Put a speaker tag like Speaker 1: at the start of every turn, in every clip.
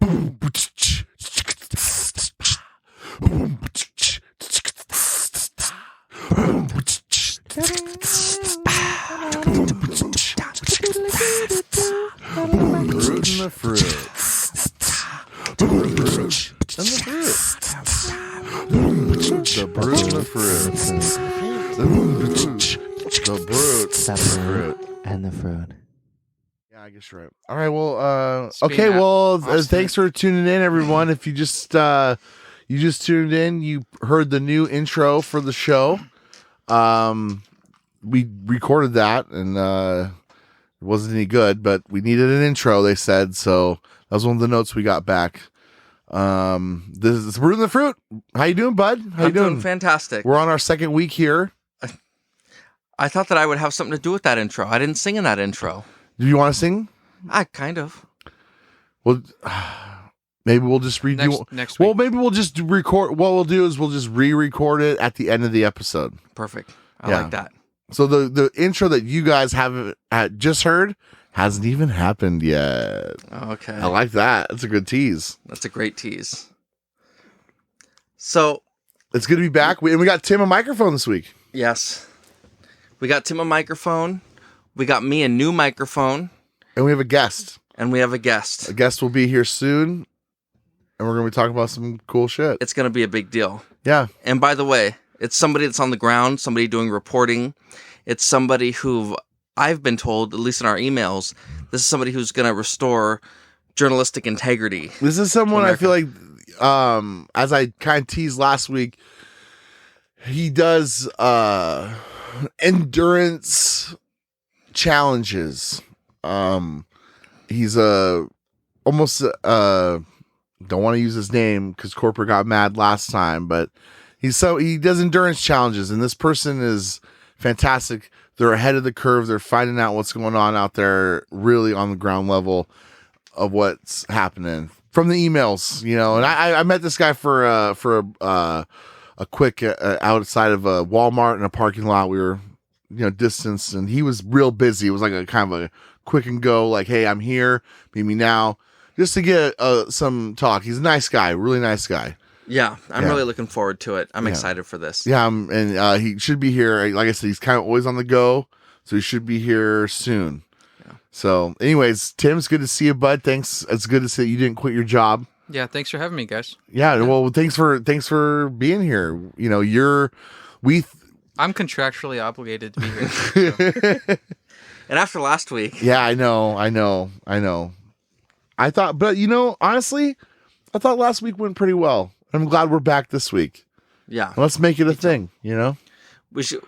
Speaker 1: the fruit. The brute and the fruit. The brute
Speaker 2: and the fruit.
Speaker 1: Yeah, I guess you're right. All right, well, okay, well, thanks for tuning in, everyone. If you just tuned in, you heard the new intro for the show. We recorded that, and it wasn't any good, but we needed an intro, they said, so that was one of the notes we got back. This is Brute and the Fruit. How you doing, bud? How you doing?
Speaker 3: Fantastic.
Speaker 1: We're on our second week here.
Speaker 3: I thought that I would have something to do with that intro. I didn't sing in that intro.
Speaker 1: Do you want to sing?
Speaker 3: I kind of.
Speaker 1: Well, maybe we'll just redo
Speaker 4: next week.
Speaker 1: Well, maybe we'll just record. What we'll do is we'll just re-record it at the end of the episode.
Speaker 3: Perfect. I like that.
Speaker 1: So the intro that you guys have just heard hasn't even happened yet.
Speaker 3: Okay.
Speaker 1: I like that. That's a good tease.
Speaker 3: That's a great tease. So
Speaker 1: it's good to be back. We got Tim a microphone this week.
Speaker 3: Yes. We got Tim a microphone. We got me a new microphone.
Speaker 1: And we have a guest.
Speaker 3: A guest
Speaker 1: will be here soon. And we're going to be talking about some cool shit.
Speaker 3: It's going to be a big deal.
Speaker 1: Yeah.
Speaker 3: And by the way, it's somebody that's on the ground, somebody doing reporting. It's somebody who I've been told, at least in our emails, this is somebody who's going to restore journalistic integrity.
Speaker 1: This is someone I feel like, as I kind of teased last week, he does endurance challenges. He's almost don't want to use his name because corporate got mad last time, but he does endurance challenges, and this person is fantastic. They're ahead of the curve. They're finding out what's going on out there, really on the ground level of what's happening from the emails, And I met this guy for a quick outside of a Walmart in a parking lot. We were distance, and he was real busy. It was like a kind of a quick and go, like, hey, I'm here, meet me now, just to get some talk. He's a nice guy, really nice guy.
Speaker 3: Yeah, I'm really looking forward to it. I'm excited for this.
Speaker 1: Yeah, and he should be here. Like I said, he's kind of always on the go, so he should be here soon. Yeah. So, anyways, Tim, it's good to see you, bud. Thanks. It's good to see you didn't quit your job.
Speaker 4: Yeah, thanks for having me, guys.
Speaker 1: Yeah, well, thanks for being here.
Speaker 4: I'm contractually obligated to be here. So.
Speaker 3: And after last week.
Speaker 1: Yeah, I know. I thought, but honestly, I thought last week went pretty well. I'm glad we're back this week.
Speaker 3: Yeah.
Speaker 1: Let's make it a thing,
Speaker 3: We should,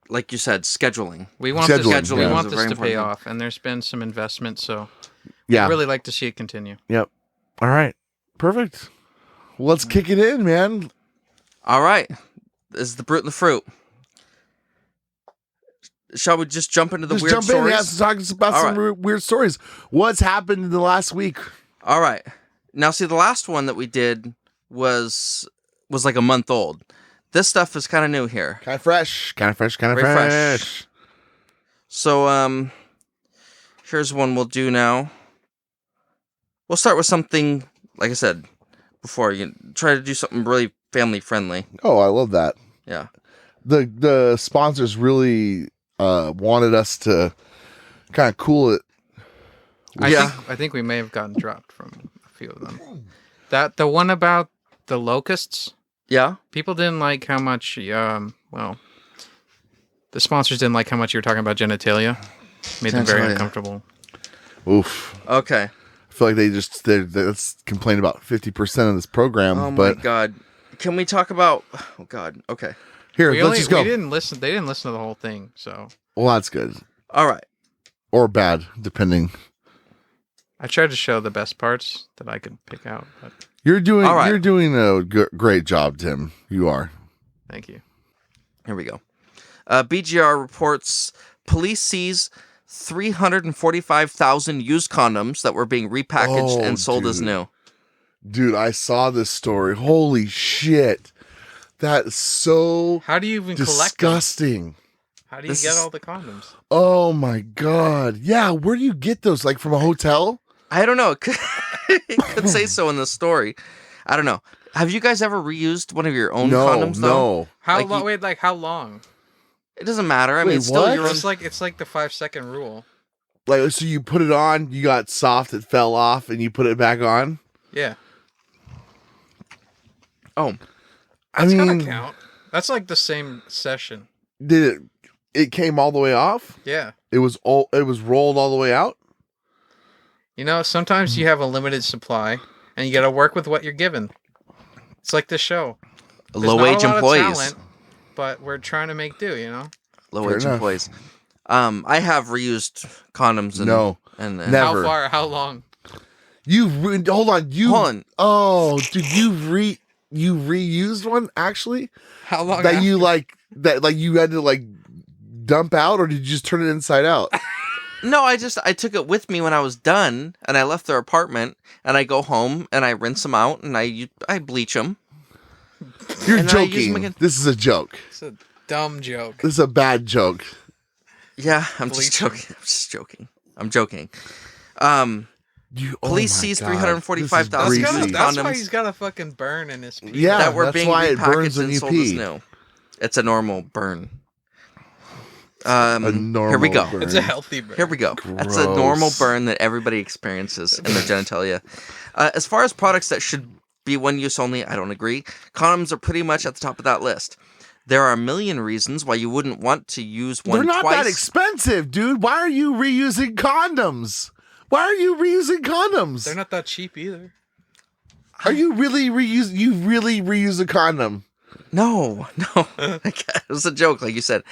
Speaker 3: like you said, scheduling.
Speaker 4: We want this
Speaker 3: to
Speaker 4: pay off, and there's been some investment, so
Speaker 1: yeah.
Speaker 4: I'd really like to see it continue.
Speaker 1: Yep. All right. Perfect. Well, let's kick it in, man.
Speaker 3: All right. This is the Brute and the Fruit. Shall we just jump into the weird stories?
Speaker 1: Yeah, talk about some weird stories. What's happened in the last week?
Speaker 3: All right. Now, see, the last one that we did was like a month old. This stuff is kind of new here.
Speaker 1: Kind of fresh.
Speaker 3: Very fresh. So, here's one we'll do now. We'll start with something, like I said before, you try to do something really family friendly.
Speaker 1: Oh, I love that.
Speaker 3: Yeah.
Speaker 1: The sponsors really wanted us to kind of cool it.
Speaker 4: I think we may have gotten dropped from a few of them. The one about the locusts.
Speaker 3: Yeah.
Speaker 4: People didn't like how much. The sponsors didn't like how much you were talking about genitalia. Made them very uncomfortable.
Speaker 1: Oof.
Speaker 3: Okay.
Speaker 1: I feel like that's complained about 50% of this program.
Speaker 3: Oh my god. Can we talk about? Oh god. Okay.
Speaker 1: Here, let's just go.
Speaker 4: They didn't listen to the whole thing, so.
Speaker 1: Well, that's good.
Speaker 3: All right.
Speaker 1: Or bad, depending.
Speaker 4: I tried to show the best parts that I could pick out. But...
Speaker 1: You're doing a great job, Tim. You are.
Speaker 4: Thank you.
Speaker 3: Here we go. BGR reports police seize 345,000 used condoms that were being repackaged and sold as new.
Speaker 1: Dude, I saw this story. Holy shit. That's so
Speaker 4: How do you even
Speaker 1: disgusting.
Speaker 4: Collect them? How do you get all the condoms?
Speaker 1: Oh my god. Yeah, where do you get those? Like from a hotel?
Speaker 3: I don't know. It could say so in the story. I don't know. Have you guys ever reused one of your own condoms, though?
Speaker 1: No.
Speaker 4: How long? Wait, like how long?
Speaker 3: It doesn't matter. I mean,
Speaker 1: Wait,
Speaker 3: it's still
Speaker 1: what?
Speaker 3: your own.
Speaker 4: It's like the 5-second rule.
Speaker 1: Like, so you put it on, you got soft, it fell off, and you put it back on?
Speaker 4: Yeah.
Speaker 3: Oh.
Speaker 4: That's gotta count. That's like the same session.
Speaker 1: Did it came all the way off?
Speaker 4: Yeah.
Speaker 1: It was rolled all the way out?
Speaker 4: You know, sometimes you have a limited supply, and you gotta work with what you're given. It's like this show. There's
Speaker 3: Low-wage
Speaker 4: not a lot of
Speaker 3: employees.
Speaker 4: talent, but we're trying to make do, you know?
Speaker 3: Low-wage employees. I have reused condoms. And
Speaker 1: never.
Speaker 4: How far? How long?
Speaker 1: Hold on.
Speaker 3: Hold on.
Speaker 1: Oh, dude, you reused one actually?
Speaker 4: How long?
Speaker 1: That you you had to like dump out, or did you just turn it inside out?
Speaker 3: No, I took it with me when I was done, and I left their apartment, and I go home, and I rinse them out, and I bleach them.
Speaker 1: You're joking. This is a joke.
Speaker 4: It's a dumb joke.
Speaker 1: This is a bad joke.
Speaker 3: Yeah, I'm just joking. I'm joking. Police seized 345,000 condoms.
Speaker 4: That's why he's got a fucking burn in his pee.
Speaker 3: That were
Speaker 1: that's
Speaker 3: being
Speaker 1: why it burns
Speaker 3: repackaged
Speaker 1: when
Speaker 3: and
Speaker 1: you
Speaker 3: sold as
Speaker 1: pee.
Speaker 3: new. It's a normal burn.
Speaker 1: A normal
Speaker 3: here we go.
Speaker 1: burn.
Speaker 4: It's a healthy burn.
Speaker 3: Here we go. That's a normal burn that everybody experiences in their genitalia. As far as products that should be one use only, I don't agree. Condoms are pretty much at the top of that list. There are a million reasons why you wouldn't want to use one twice.
Speaker 1: They're not that expensive, dude. Why are you reusing condoms?
Speaker 4: They're not that cheap either.
Speaker 1: Are you really reuse a condom?
Speaker 3: No. It was a joke, like you said.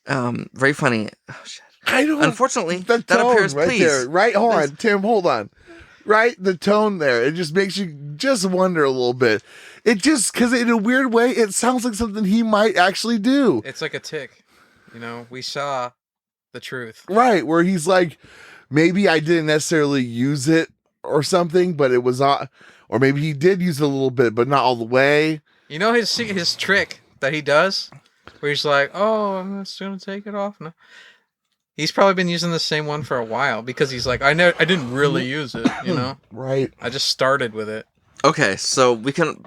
Speaker 3: Very funny. Oh, shit.
Speaker 1: I don't.
Speaker 3: Unfortunately,
Speaker 1: that
Speaker 3: that
Speaker 1: tone
Speaker 3: appears
Speaker 1: right
Speaker 3: pleased.
Speaker 1: there. Right, hold on, Tim. Hold on. Right, the tone there. It just makes you just wonder a little bit. It just because in a weird way, it sounds like something he might actually do.
Speaker 4: It's like a tick. You know, we saw the truth.
Speaker 1: Right, where he's like, maybe I didn't necessarily use it or something, but it was or maybe he did use it a little bit, but not all the way.
Speaker 4: You know his trick that he does, where he's like, "Oh, I'm just gonna take it off now." He's probably been using the same one for a while because he's like, I didn't really use it, you know?
Speaker 1: Right.
Speaker 4: I just started with it.
Speaker 3: Okay, so we can,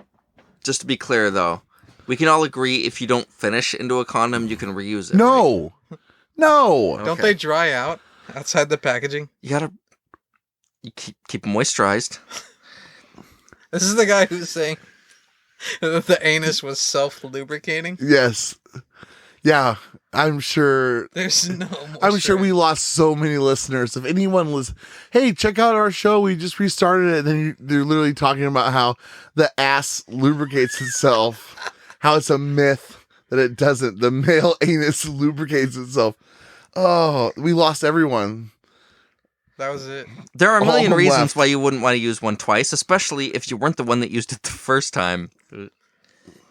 Speaker 3: just to be clear though, we can all agree if you don't finish into a condom, you can reuse it.
Speaker 1: No.
Speaker 3: Right?
Speaker 1: No.
Speaker 4: Don't they dry out outside the packaging?
Speaker 3: You keep them moisturized.
Speaker 4: This is the guy who's saying that the anus was self-lubricating?
Speaker 1: Yes. Yeah, I'm sure.
Speaker 4: There's no
Speaker 1: I'm sure we lost so many listeners. If anyone was, hey, check out our show. We just restarted it. And then they're literally talking about how the ass lubricates itself, how it's a myth that it doesn't. The male anus lubricates itself. Oh, we lost everyone.
Speaker 4: That was it.
Speaker 3: There are a million
Speaker 1: All
Speaker 3: reasons
Speaker 1: left.
Speaker 3: why you wouldn't want to use one twice, especially if you weren't the one that used it the first time.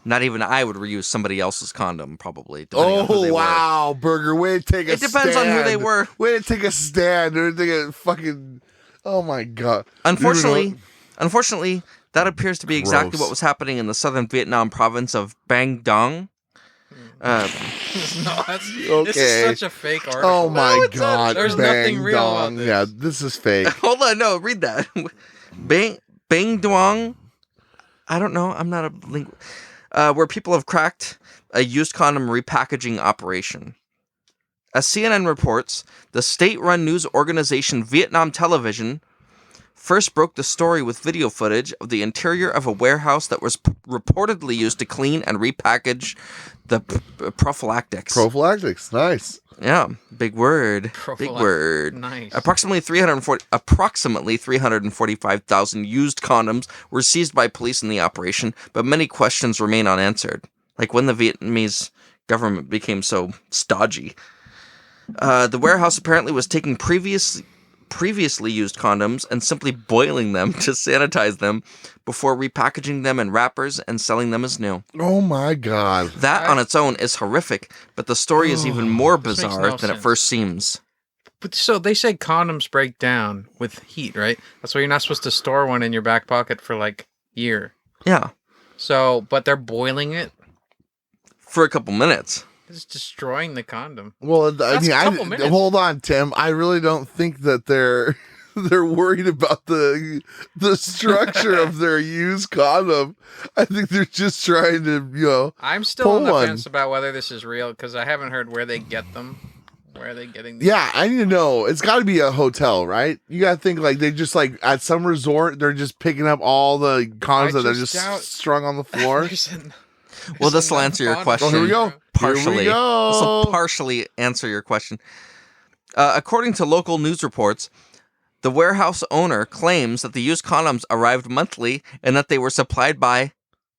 Speaker 3: Not even I would reuse somebody else's condom, probably. On who they
Speaker 1: wow, Burger. Way to take a stand.
Speaker 3: It depends on who they were.
Speaker 1: Way to take a stand. Way to take a fucking. Oh my God.
Speaker 3: Unfortunately, that appears to be exactly
Speaker 1: Gross.
Speaker 3: what was happening in the southern Vietnam province of Bang Dong.
Speaker 4: No, this is such a fake article.
Speaker 1: Oh my God.
Speaker 4: There's
Speaker 1: Bang
Speaker 4: nothing real about
Speaker 1: dong.
Speaker 4: this.
Speaker 1: Yeah, this is fake.
Speaker 3: Hold on, no, read that. Bang Duong. I don't know. I'm not a linguist. Where people have cracked a used condom repackaging operation. As CNN reports, the state-run news organization Vietnam Television first broke the story with video footage of the interior of a warehouse that was reportedly used to clean and repackage the prophylactics.
Speaker 1: Prophylactics, nice.
Speaker 3: Yeah, big word. Big word.
Speaker 4: Nice.
Speaker 3: Approximately 345,000 used condoms were seized by police in the operation, but many questions remain unanswered. Like when the Vietnamese government became so stodgy. The warehouse apparently was taking previously used condoms and simply boiling them to sanitize them before repackaging them in wrappers and selling them as new.
Speaker 1: Oh my God.
Speaker 3: That on its own is horrific, but the story is even more bizarre than it
Speaker 4: sense.
Speaker 3: first seems.
Speaker 4: But so they say condoms break down with heat, right? That's why you're not supposed to store one in your back pocket for like a year.
Speaker 3: Yeah.
Speaker 4: So, but they're boiling it.
Speaker 3: For a couple minutes.
Speaker 4: It's destroying the condom.
Speaker 1: Well, I
Speaker 4: That's
Speaker 1: mean,
Speaker 4: a couple minutes.
Speaker 1: hold on, Tim. I really don't think that they're they're worried about the structure of their used condom. I think they're just trying to,
Speaker 4: I'm still
Speaker 1: pull
Speaker 4: on the
Speaker 1: one.
Speaker 4: fence about whether this is real because I haven't heard where they get them. Where are they getting these?
Speaker 1: Yeah, I need to know. It's got to be a hotel, right? You got to think like they just like at some resort, they're just picking up all the condoms that are just strung on the floor.
Speaker 3: Well, this will answer your question.
Speaker 1: Oh, here we go.
Speaker 3: Partially.
Speaker 1: Here we go.
Speaker 3: This will partially answer your question. According to local news reports, the warehouse owner claims that the used condoms arrived monthly and that they were supplied by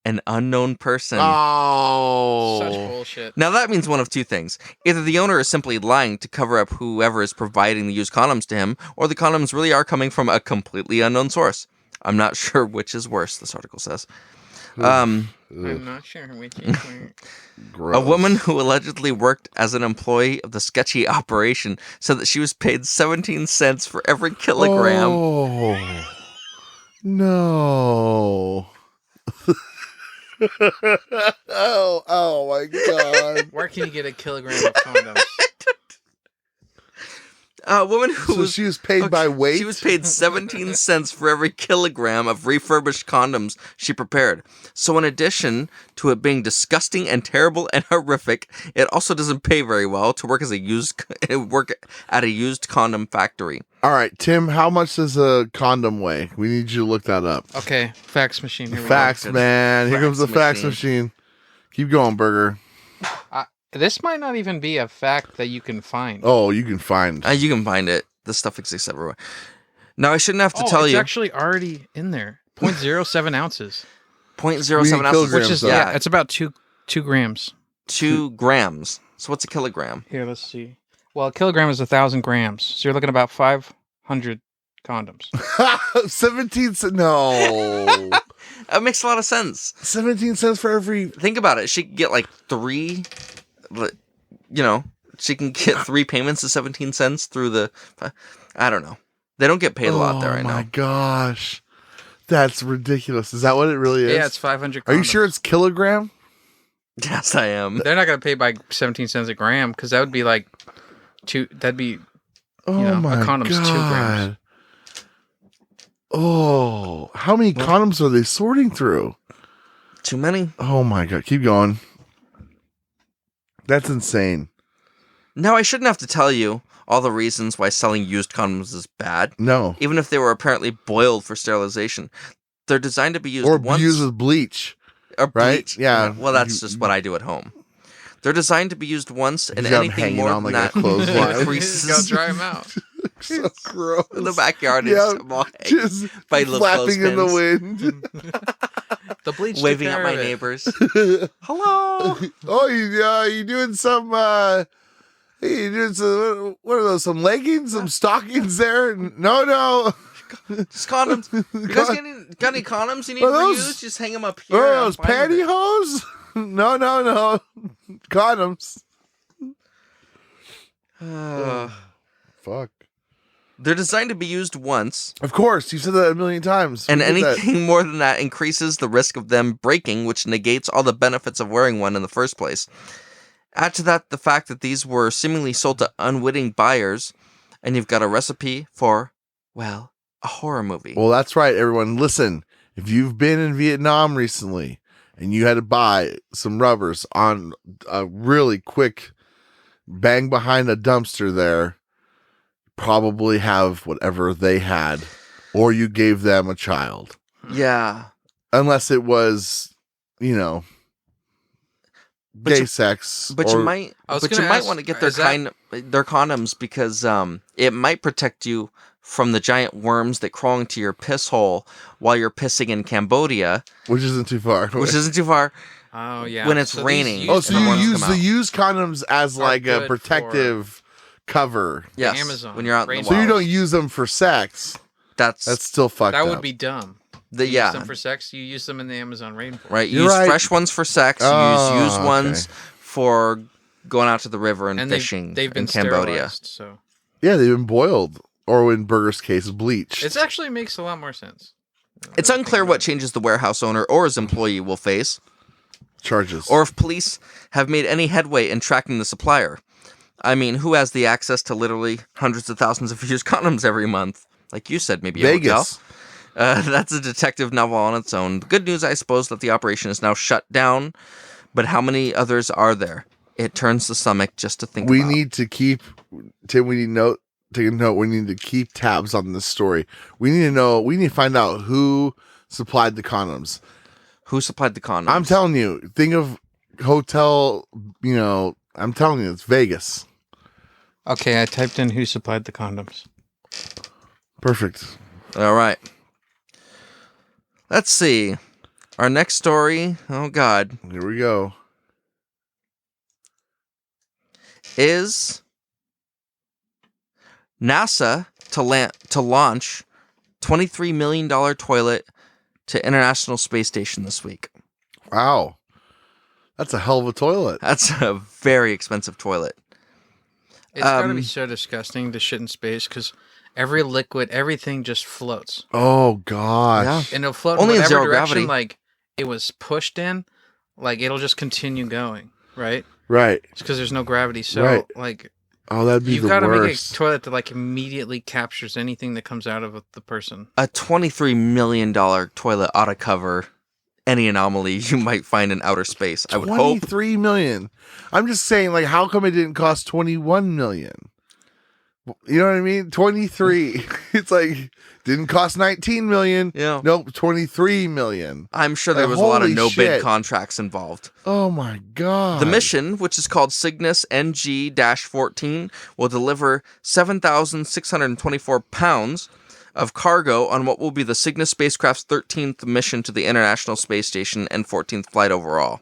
Speaker 3: an unknown person.
Speaker 1: Oh.
Speaker 4: Such bullshit.
Speaker 3: Now that means one of two things. Either the owner is simply lying to cover up whoever is providing the used condoms to him, or the condoms really are coming from a completely unknown source. I'm not sure which is worse, this article says.
Speaker 4: I'm not sure which is where.
Speaker 1: Gross.
Speaker 3: A woman who allegedly worked as an employee of the sketchy operation said that she was paid 17 cents for every kilogram.
Speaker 1: Oh. No. oh my God.
Speaker 4: Where can you get a kilogram of condoms?
Speaker 3: A woman who
Speaker 1: she was paid by weight?
Speaker 3: She was paid 17 cents for every kilogram of refurbished condoms she prepared. So in addition to it being disgusting and terrible and horrific, it also doesn't pay very well to work at a used condom factory.
Speaker 1: All right, Tim, how much does a condom weigh? We need you to look that up.
Speaker 4: Okay, fax machine. Here we
Speaker 1: Fax, man. Here comes the fax machine. Keep going, Burger.
Speaker 4: This might not even be a fact that you can find.
Speaker 1: Oh, you can find.
Speaker 3: You can find it. This stuff exists everywhere. Now, I shouldn't have to tell
Speaker 4: it's
Speaker 3: you.
Speaker 4: It's actually already in there. 0.07 ounces.
Speaker 3: 0.07 ounces.
Speaker 1: Which is,
Speaker 4: it's about 2 grams.
Speaker 3: 2 grams. So what's a kilogram?
Speaker 4: Here, let's see. Well, a kilogram is 1,000 grams. So you're looking at about 500 condoms.
Speaker 1: 17 cents. No.
Speaker 3: That makes a lot of sense.
Speaker 1: 17 cents for every.
Speaker 3: Think about it. She could get like 3, she can get 3 payments of 17 cents through the, I don't know. They don't get paid a lot there, I know.
Speaker 1: Oh my gosh. That's ridiculous. Is that what it really is?
Speaker 4: Yeah, it's 500 condoms.
Speaker 1: Are you sure it's kilogram?
Speaker 3: Yes, I am.
Speaker 4: They're not going to pay by 17 cents a gram because that would be like that'd be,
Speaker 1: my
Speaker 4: a condom's
Speaker 1: God.
Speaker 4: 2 grams.
Speaker 1: Oh, how many condoms are they sorting through?
Speaker 3: Too many.
Speaker 1: Oh my God. Keep going. That's insane.
Speaker 3: Now, I shouldn't have to tell you all the reasons why selling used condoms is bad.
Speaker 1: No.
Speaker 3: Even if they were apparently boiled for sterilization. They're designed to be used
Speaker 1: or
Speaker 3: once.
Speaker 1: used with bleach.
Speaker 3: Or
Speaker 1: right?
Speaker 3: bleach.
Speaker 1: Yeah.
Speaker 3: Well, that's just what I do at home. They're designed to be used once, and
Speaker 1: You got 'em
Speaker 3: anything
Speaker 1: hanging
Speaker 3: more
Speaker 1: on
Speaker 3: than
Speaker 1: like
Speaker 3: that
Speaker 1: a clothesline.
Speaker 3: increases.
Speaker 4: Go dry them out.
Speaker 1: So gross.
Speaker 3: In the backyard,
Speaker 1: Yeah,
Speaker 3: it's all
Speaker 1: just
Speaker 3: by little
Speaker 1: flapping in the
Speaker 3: clothespins.
Speaker 1: wind.
Speaker 4: The bleach
Speaker 3: Waving
Speaker 4: took
Speaker 3: at
Speaker 4: care
Speaker 3: my
Speaker 4: of it.
Speaker 3: neighbors. Hello.
Speaker 1: Oh, you doing some? You doing some? What are those? Some leggings? Some stockings there? No.
Speaker 3: Just condoms. You guys got any condoms you need
Speaker 1: Are
Speaker 3: to
Speaker 1: those-
Speaker 3: reuse? Just hang them up here.
Speaker 1: Oh,
Speaker 3: I'm
Speaker 1: those
Speaker 3: fine with it.
Speaker 1: pantyhose? No. Condoms. Fuck.
Speaker 3: They're designed to be used once,
Speaker 1: Of course, you said that a million times.
Speaker 3: and
Speaker 1: We did that.
Speaker 3: anything more than that increases the risk of them breaking, which negates all the benefits of wearing one in the first place. Add to that the fact that these were seemingly sold to unwitting buyers, and you've got a recipe for, well, a horror movie.
Speaker 1: Well, that's right, everyone. Listen, if you've been in Vietnam recently and you had to buy some rubbers on a really quick bang behind a dumpster there, probably have whatever they had, or you gave them a child.
Speaker 3: Yeah.
Speaker 1: Unless it was, gay sex.
Speaker 3: But you might want to get their their condoms because it might protect you from the giant worms that crawl into your piss hole while you're pissing in Cambodia.
Speaker 1: Which isn't too far.
Speaker 4: Oh, yeah.
Speaker 3: When it's
Speaker 4: So these
Speaker 3: raining.
Speaker 4: used
Speaker 1: Oh, so you
Speaker 3: Worms
Speaker 1: use
Speaker 3: come
Speaker 1: the
Speaker 3: out.
Speaker 1: used condoms as
Speaker 4: Are
Speaker 1: like a
Speaker 4: good
Speaker 1: protective cover.
Speaker 3: Yes.
Speaker 4: Amazon.
Speaker 3: When you're out in the
Speaker 4: Rainbow.
Speaker 1: So you
Speaker 3: wild.
Speaker 1: don't use them for sex.
Speaker 3: That's
Speaker 1: still fucked
Speaker 4: That
Speaker 1: up.
Speaker 4: would be dumb.
Speaker 3: the
Speaker 4: You use them for sex. You use them in the Amazon rainforest.
Speaker 3: right. You
Speaker 1: You're
Speaker 3: use
Speaker 1: right.
Speaker 3: fresh ones for sex. You
Speaker 1: Oh,
Speaker 3: use used ones
Speaker 1: okay.
Speaker 3: for going out to the river and,
Speaker 4: And
Speaker 3: fishing
Speaker 4: they've been
Speaker 3: in Cambodia.
Speaker 4: sterilized, so
Speaker 1: Yeah, they've been boiled, or in Burger's case, bleached.
Speaker 4: it actually makes a lot more sense.
Speaker 3: It's unclear what changes the warehouse owner or his employee will face,
Speaker 1: Charges.
Speaker 3: or if police have made any headway in tracking the supplier. I mean, who has the access to literally hundreds of thousands of used condoms every month? Like you said, maybe a hotel.
Speaker 1: Vegas.
Speaker 3: That's a detective novel on its own. The good news, I suppose, that the operation is now shut down. But how many others are there? It turns the stomach just to think
Speaker 1: We
Speaker 3: about.
Speaker 1: need to keep, Tim, take a note. We need to keep tabs on this story. We need to find out who supplied the condoms.
Speaker 3: Who supplied the condoms?
Speaker 1: I'm telling you, think of hotel, I'm telling you, it's Vegas.
Speaker 4: Okay, I typed in who supplied the condoms.
Speaker 1: Perfect.
Speaker 3: All right. Let's see. Our next story, oh God,
Speaker 1: Here we go.
Speaker 3: is NASA to launch $23 million toilet to International Space Station this week.
Speaker 1: Wow. That's a hell of a toilet.
Speaker 3: That's a very expensive toilet.
Speaker 4: It's gotta be so disgusting to shit in space because every liquid, everything just floats.
Speaker 1: Oh, gosh.
Speaker 4: And it'll float
Speaker 3: Only
Speaker 4: in
Speaker 3: in
Speaker 4: whatever
Speaker 3: zero
Speaker 4: direction
Speaker 3: gravity.
Speaker 4: like it was pushed in. Like it'll just continue going, right?
Speaker 1: Right.
Speaker 4: It's because there's no gravity. So
Speaker 1: Right.
Speaker 4: like
Speaker 1: Oh, that'd be
Speaker 4: you've
Speaker 1: the
Speaker 4: got to make a
Speaker 1: worst.
Speaker 4: toilet that like immediately captures anything that comes out of the person.
Speaker 3: A $23 million toilet ought to cover any anomaly you might find in outer space. I would hope.
Speaker 1: 23 million. I'm just saying, like, how come it didn't cost 21 million? You know what I mean? 23. It's like, didn't cost 19 million.
Speaker 3: Yeah.
Speaker 1: Nope, 23 million.
Speaker 3: I'm sure there
Speaker 1: Like,
Speaker 3: was a lot of
Speaker 1: holy
Speaker 3: no-bid
Speaker 1: shit.
Speaker 3: contracts involved.
Speaker 1: Oh my God.
Speaker 3: The mission, which is called Cygnus NG-14, will deliver 7,624 pounds of cargo on what will be the Cygnus spacecraft's 13th mission to the International Space Station and 14th flight overall.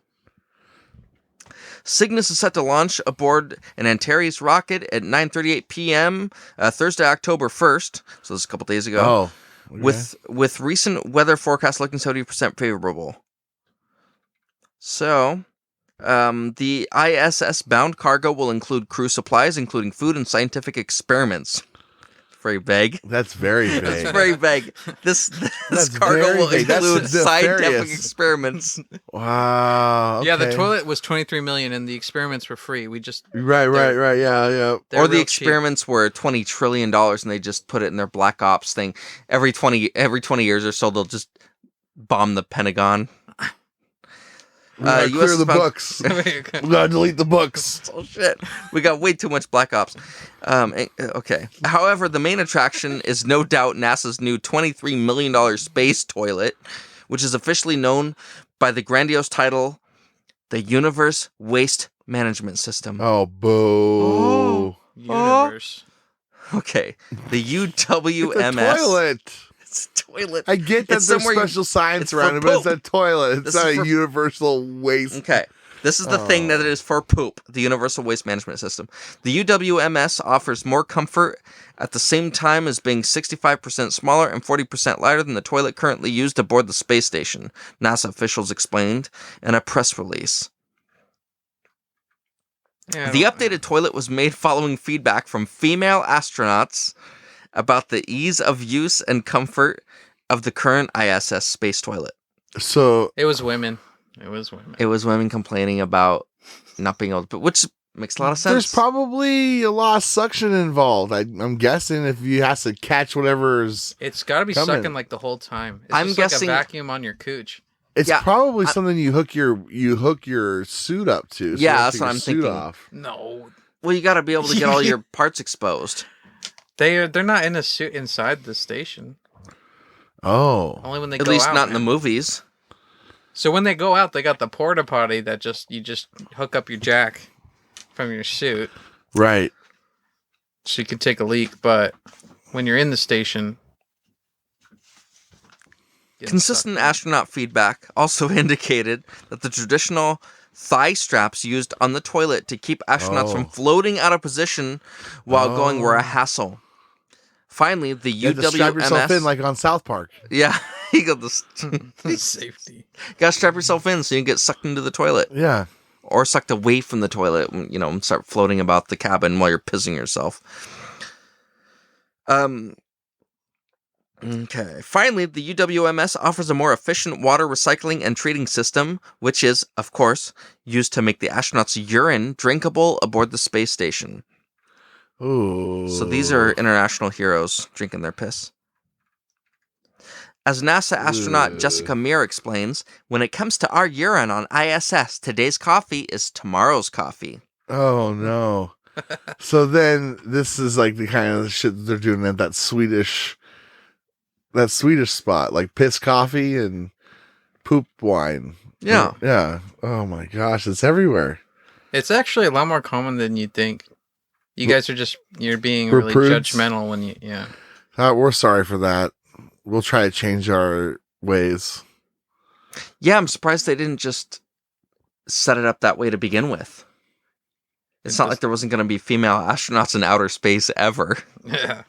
Speaker 3: Cygnus is set to launch aboard an Antares rocket at 9:38 p.m. Thursday, October 1st, so this is a couple days ago,
Speaker 1: Oh. Okay.
Speaker 3: with recent weather forecasts looking 70% favorable. So, the ISS-bound cargo will include crew supplies, including food and scientific experiments. Very vague.
Speaker 1: That's very vague.
Speaker 3: It's very vague. This
Speaker 1: That's
Speaker 3: cargo
Speaker 1: very
Speaker 3: will
Speaker 1: vague. That's
Speaker 3: include scientific
Speaker 1: nefarious.
Speaker 3: experiments.
Speaker 1: Wow.
Speaker 4: Yeah, the
Speaker 1: okay.
Speaker 4: toilet was 23 million and the experiments were free. We just
Speaker 1: Right. Yeah.
Speaker 4: they're
Speaker 3: Or the
Speaker 4: real
Speaker 3: experiments were $20 trillion and they just put it in their Black Ops thing. Every 20 years or so, they'll just bomb the Pentagon.
Speaker 1: We gotta
Speaker 3: US
Speaker 1: clear
Speaker 3: has
Speaker 1: the
Speaker 3: found-
Speaker 1: books.
Speaker 4: cheap.
Speaker 1: We gotta delete the books.
Speaker 3: Oh shit, we got way too much Black Ops. Okay. However, the main attraction is no doubt NASA's new $23 million space toilet, which is officially known by the grandiose title, the Universe Waste Management System.
Speaker 1: Oh, boo.
Speaker 4: Universe.
Speaker 3: Okay, the
Speaker 1: It's a
Speaker 3: UWMS.
Speaker 1: toilet.
Speaker 3: It's a toilet.
Speaker 1: I get that
Speaker 3: It's
Speaker 1: there's
Speaker 3: somewhere you-
Speaker 1: special science
Speaker 3: it's
Speaker 1: around
Speaker 3: for
Speaker 1: it, but it's
Speaker 3: poop.
Speaker 1: a toilet. It's
Speaker 3: This
Speaker 1: not
Speaker 3: is
Speaker 1: a
Speaker 3: for-
Speaker 1: universal waste.
Speaker 3: Okay. This is the thing that it is for poop, the Universal Waste Management System. The UWMS offers more comfort at the same time as being 65% smaller and 40% lighter than the toilet currently used aboard the space station, NASA officials explained in a press release.
Speaker 4: Yeah, I
Speaker 3: The
Speaker 4: don't-
Speaker 3: updated toilet was made following feedback from female astronauts about the ease of use and comfort of the current ISS space toilet.
Speaker 1: So,
Speaker 4: It was women. It was women.
Speaker 3: It was women complaining about not being able to, which makes a lot of sense.
Speaker 1: there's probably a lot of suction involved. I'm guessing if you have to catch whatever's...
Speaker 4: It's got to be
Speaker 1: Come
Speaker 4: sucking
Speaker 1: in.
Speaker 4: like the whole time. It's
Speaker 3: I'm
Speaker 4: just
Speaker 3: guessing-
Speaker 4: like a vacuum on your cooch.
Speaker 1: It's
Speaker 3: Yeah,
Speaker 1: probably something you hook your suit up to. So you
Speaker 3: Yeah,
Speaker 1: don't
Speaker 3: that's
Speaker 1: take
Speaker 3: what
Speaker 1: your
Speaker 3: I'm
Speaker 1: suit
Speaker 3: thinking.
Speaker 1: Off.
Speaker 4: No,
Speaker 3: Well, you got to be able to get all your parts exposed.
Speaker 4: they're not in a suit inside the station.
Speaker 1: Oh.
Speaker 4: Only when they
Speaker 3: At
Speaker 4: go
Speaker 3: least
Speaker 4: out.
Speaker 3: not in the
Speaker 4: man.
Speaker 3: movies.
Speaker 4: So when they go out, they got the porta potty that you just hook up your jack from your suit,
Speaker 1: Right.
Speaker 4: so you can take a leak. But when you're in the station, getting
Speaker 3: Consistent
Speaker 4: sucked in.
Speaker 3: astronaut feedback also indicated that the traditional thigh straps used on the toilet to keep astronauts from
Speaker 1: Oh.
Speaker 3: floating out of position while going were a hassle. Finally, the
Speaker 1: You have to strap yourself
Speaker 3: UWMS...
Speaker 1: in like on South Park.
Speaker 3: Yeah, you got this.
Speaker 4: safety.
Speaker 3: Gotta strap yourself in so you can get sucked into the toilet.
Speaker 1: Yeah.
Speaker 3: Or sucked away from the toilet, and start floating about the cabin while you're pissing yourself. Okay. Finally, the UWMS offers a more efficient water recycling and treating system, which is, of course, used to make the astronauts' urine drinkable aboard the space station.
Speaker 1: Ooh.
Speaker 3: So these are international heroes drinking their piss. As NASA astronaut Jessica Meir explains, when it comes to our urine on ISS, today's coffee is tomorrow's coffee.
Speaker 1: Oh no. So then this is like the kind of shit that they're doing at that Swedish spot, like piss coffee and poop wine.
Speaker 3: Yeah.
Speaker 1: Yeah. Oh my gosh, it's everywhere.
Speaker 4: It's actually a lot more common than you'd think. You guys are you're being
Speaker 1: We're
Speaker 4: really
Speaker 1: prudes.
Speaker 4: judgmental when you, yeah.
Speaker 1: We're sorry for that. We'll try to change our ways.
Speaker 3: Yeah, I'm surprised they didn't just set it up that way to begin with. It's not like there wasn't going to be female astronauts in outer space ever.
Speaker 4: Yeah.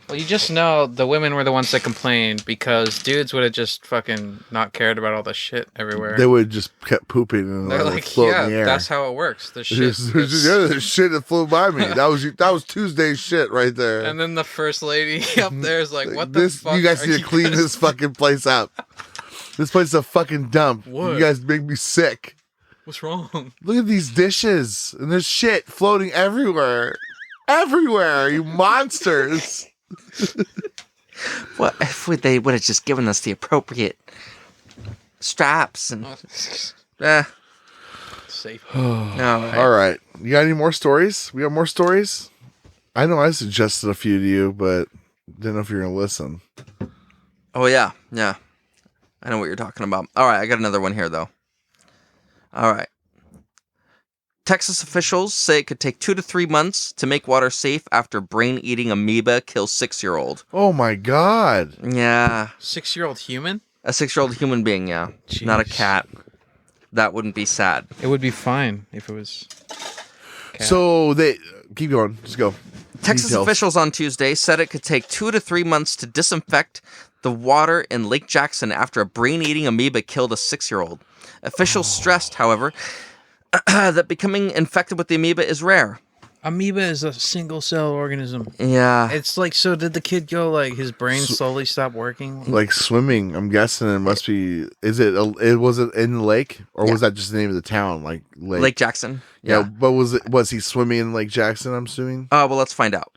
Speaker 4: Well, you just know the women were the ones that complained because dudes would have just fucking not cared about all the shit everywhere.
Speaker 1: They would just kept pooping and
Speaker 4: They're
Speaker 1: let it
Speaker 4: like,
Speaker 1: float
Speaker 4: yeah,
Speaker 1: in the air.
Speaker 4: that's how it works. The shit.
Speaker 1: The shit that flew by me. That was Tuesday's shit right there.
Speaker 4: And then the first lady up there is like, what the
Speaker 1: this,
Speaker 4: fuck?
Speaker 1: you guys
Speaker 4: are
Speaker 1: need to clean
Speaker 4: guys
Speaker 1: this fucking place up. This place is a fucking dump.
Speaker 4: What?
Speaker 1: You guys make me sick.
Speaker 4: What's wrong?
Speaker 1: Look at these dishes. And there's shit floating everywhere. Everywhere, you monsters.
Speaker 3: What if they would have just given us the appropriate straps and
Speaker 4: Safe.
Speaker 3: no.
Speaker 1: All right. You got any more stories? We got more stories? I know I suggested a few to you, but didn't know if you're going to listen.
Speaker 3: Oh yeah. I know what you're talking about. All right, I got another one here though. All right. Texas officials say it could take 2 to 3 months to make water safe after brain-eating amoeba kills 6-year-old.
Speaker 1: Oh my God.
Speaker 3: Yeah.
Speaker 4: 6-year-old human?
Speaker 3: A 6-year-old human being, yeah.
Speaker 4: Jeez.
Speaker 3: Not a cat. That wouldn't be sad.
Speaker 4: It would be fine if it was. Cat.
Speaker 1: So they keep going. Just go.
Speaker 3: Texas
Speaker 1: Details.
Speaker 3: officials on Tuesday said it could take 2 to 3 months to disinfect the water in Lake Jackson after a brain-eating amoeba killed a 6-year-old. Officials stressed, however, that becoming infected with the amoeba is rare.
Speaker 4: Amoeba is a single-cell organism.
Speaker 3: Yeah.
Speaker 4: It's like, so did the kid go, like, his brain slowly stop working?
Speaker 1: Like swimming, I'm guessing it must be. Was it in the lake, or was that just the name of the town? Like
Speaker 3: Lake Jackson.
Speaker 1: Yeah, but was he swimming in Lake Jackson? I'm assuming.
Speaker 3: Well, let's find out.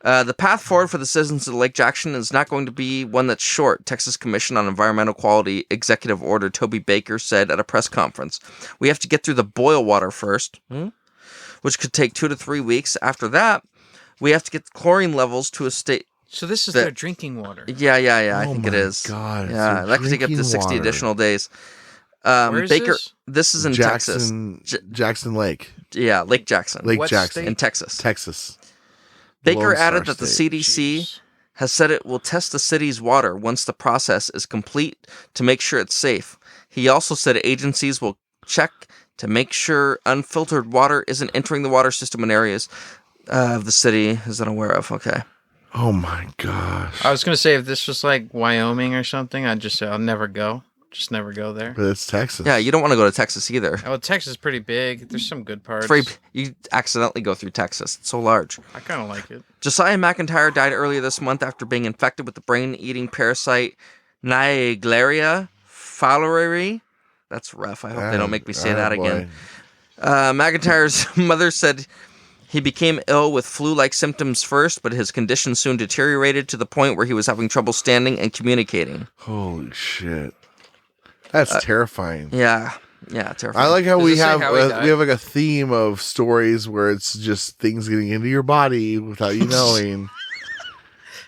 Speaker 3: The path forward for the citizens of Lake Jackson is not going to be one that's short, Texas Commission on Environmental Quality Executive Order Toby Baker said at a press conference. We have to get through the boil water first, which could take 2 to 3 weeks. After that, we have to get the chlorine levels to a state.
Speaker 4: So this is their drinking water.
Speaker 3: Yeah, I think it is.
Speaker 1: God,
Speaker 3: yeah, that could take up to 60 additional days.
Speaker 4: Where is
Speaker 3: Baker,
Speaker 4: this?
Speaker 3: is in Texas.
Speaker 1: Jackson Lake.
Speaker 3: Yeah, Lake Jackson.
Speaker 1: Lake
Speaker 4: What
Speaker 1: Jackson.
Speaker 4: state?
Speaker 3: In Texas.
Speaker 1: Texas.
Speaker 3: Baker
Speaker 1: Lone
Speaker 3: added
Speaker 1: Star
Speaker 3: that the
Speaker 1: State.
Speaker 3: CDC
Speaker 4: Jeez.
Speaker 3: has said it will test the city's water once the process is complete to make sure it's safe. He also said agencies will check to make sure unfiltered water isn't entering the water system in areas of the city is unaware of. Okay.
Speaker 1: Oh my gosh.
Speaker 4: I was going to say, if this was like Wyoming or something, I'd just say, I'll never go. Just never go there.
Speaker 1: But it's Texas.
Speaker 3: Yeah, you don't want to go to Texas either.
Speaker 4: Oh, Texas is pretty big. There's some good parts.
Speaker 3: It's very, you accidentally go through Texas. It's so large.
Speaker 4: I kind of like it.
Speaker 3: Josiah McIntyre died earlier this month after being infected with the brain-eating parasite Naegleria fowleri. That's rough. I hope they don't make me say that again. McIntyre's mother said he became ill with flu-like symptoms first, but his condition soon deteriorated to the point where he was having trouble standing and communicating.
Speaker 1: Holy shit. That's terrifying.
Speaker 3: Yeah, terrifying.
Speaker 1: I like how
Speaker 4: Does
Speaker 1: we
Speaker 4: it say
Speaker 1: have
Speaker 4: how he died?
Speaker 1: we have like a theme of stories where it's just things getting into your body without you knowing.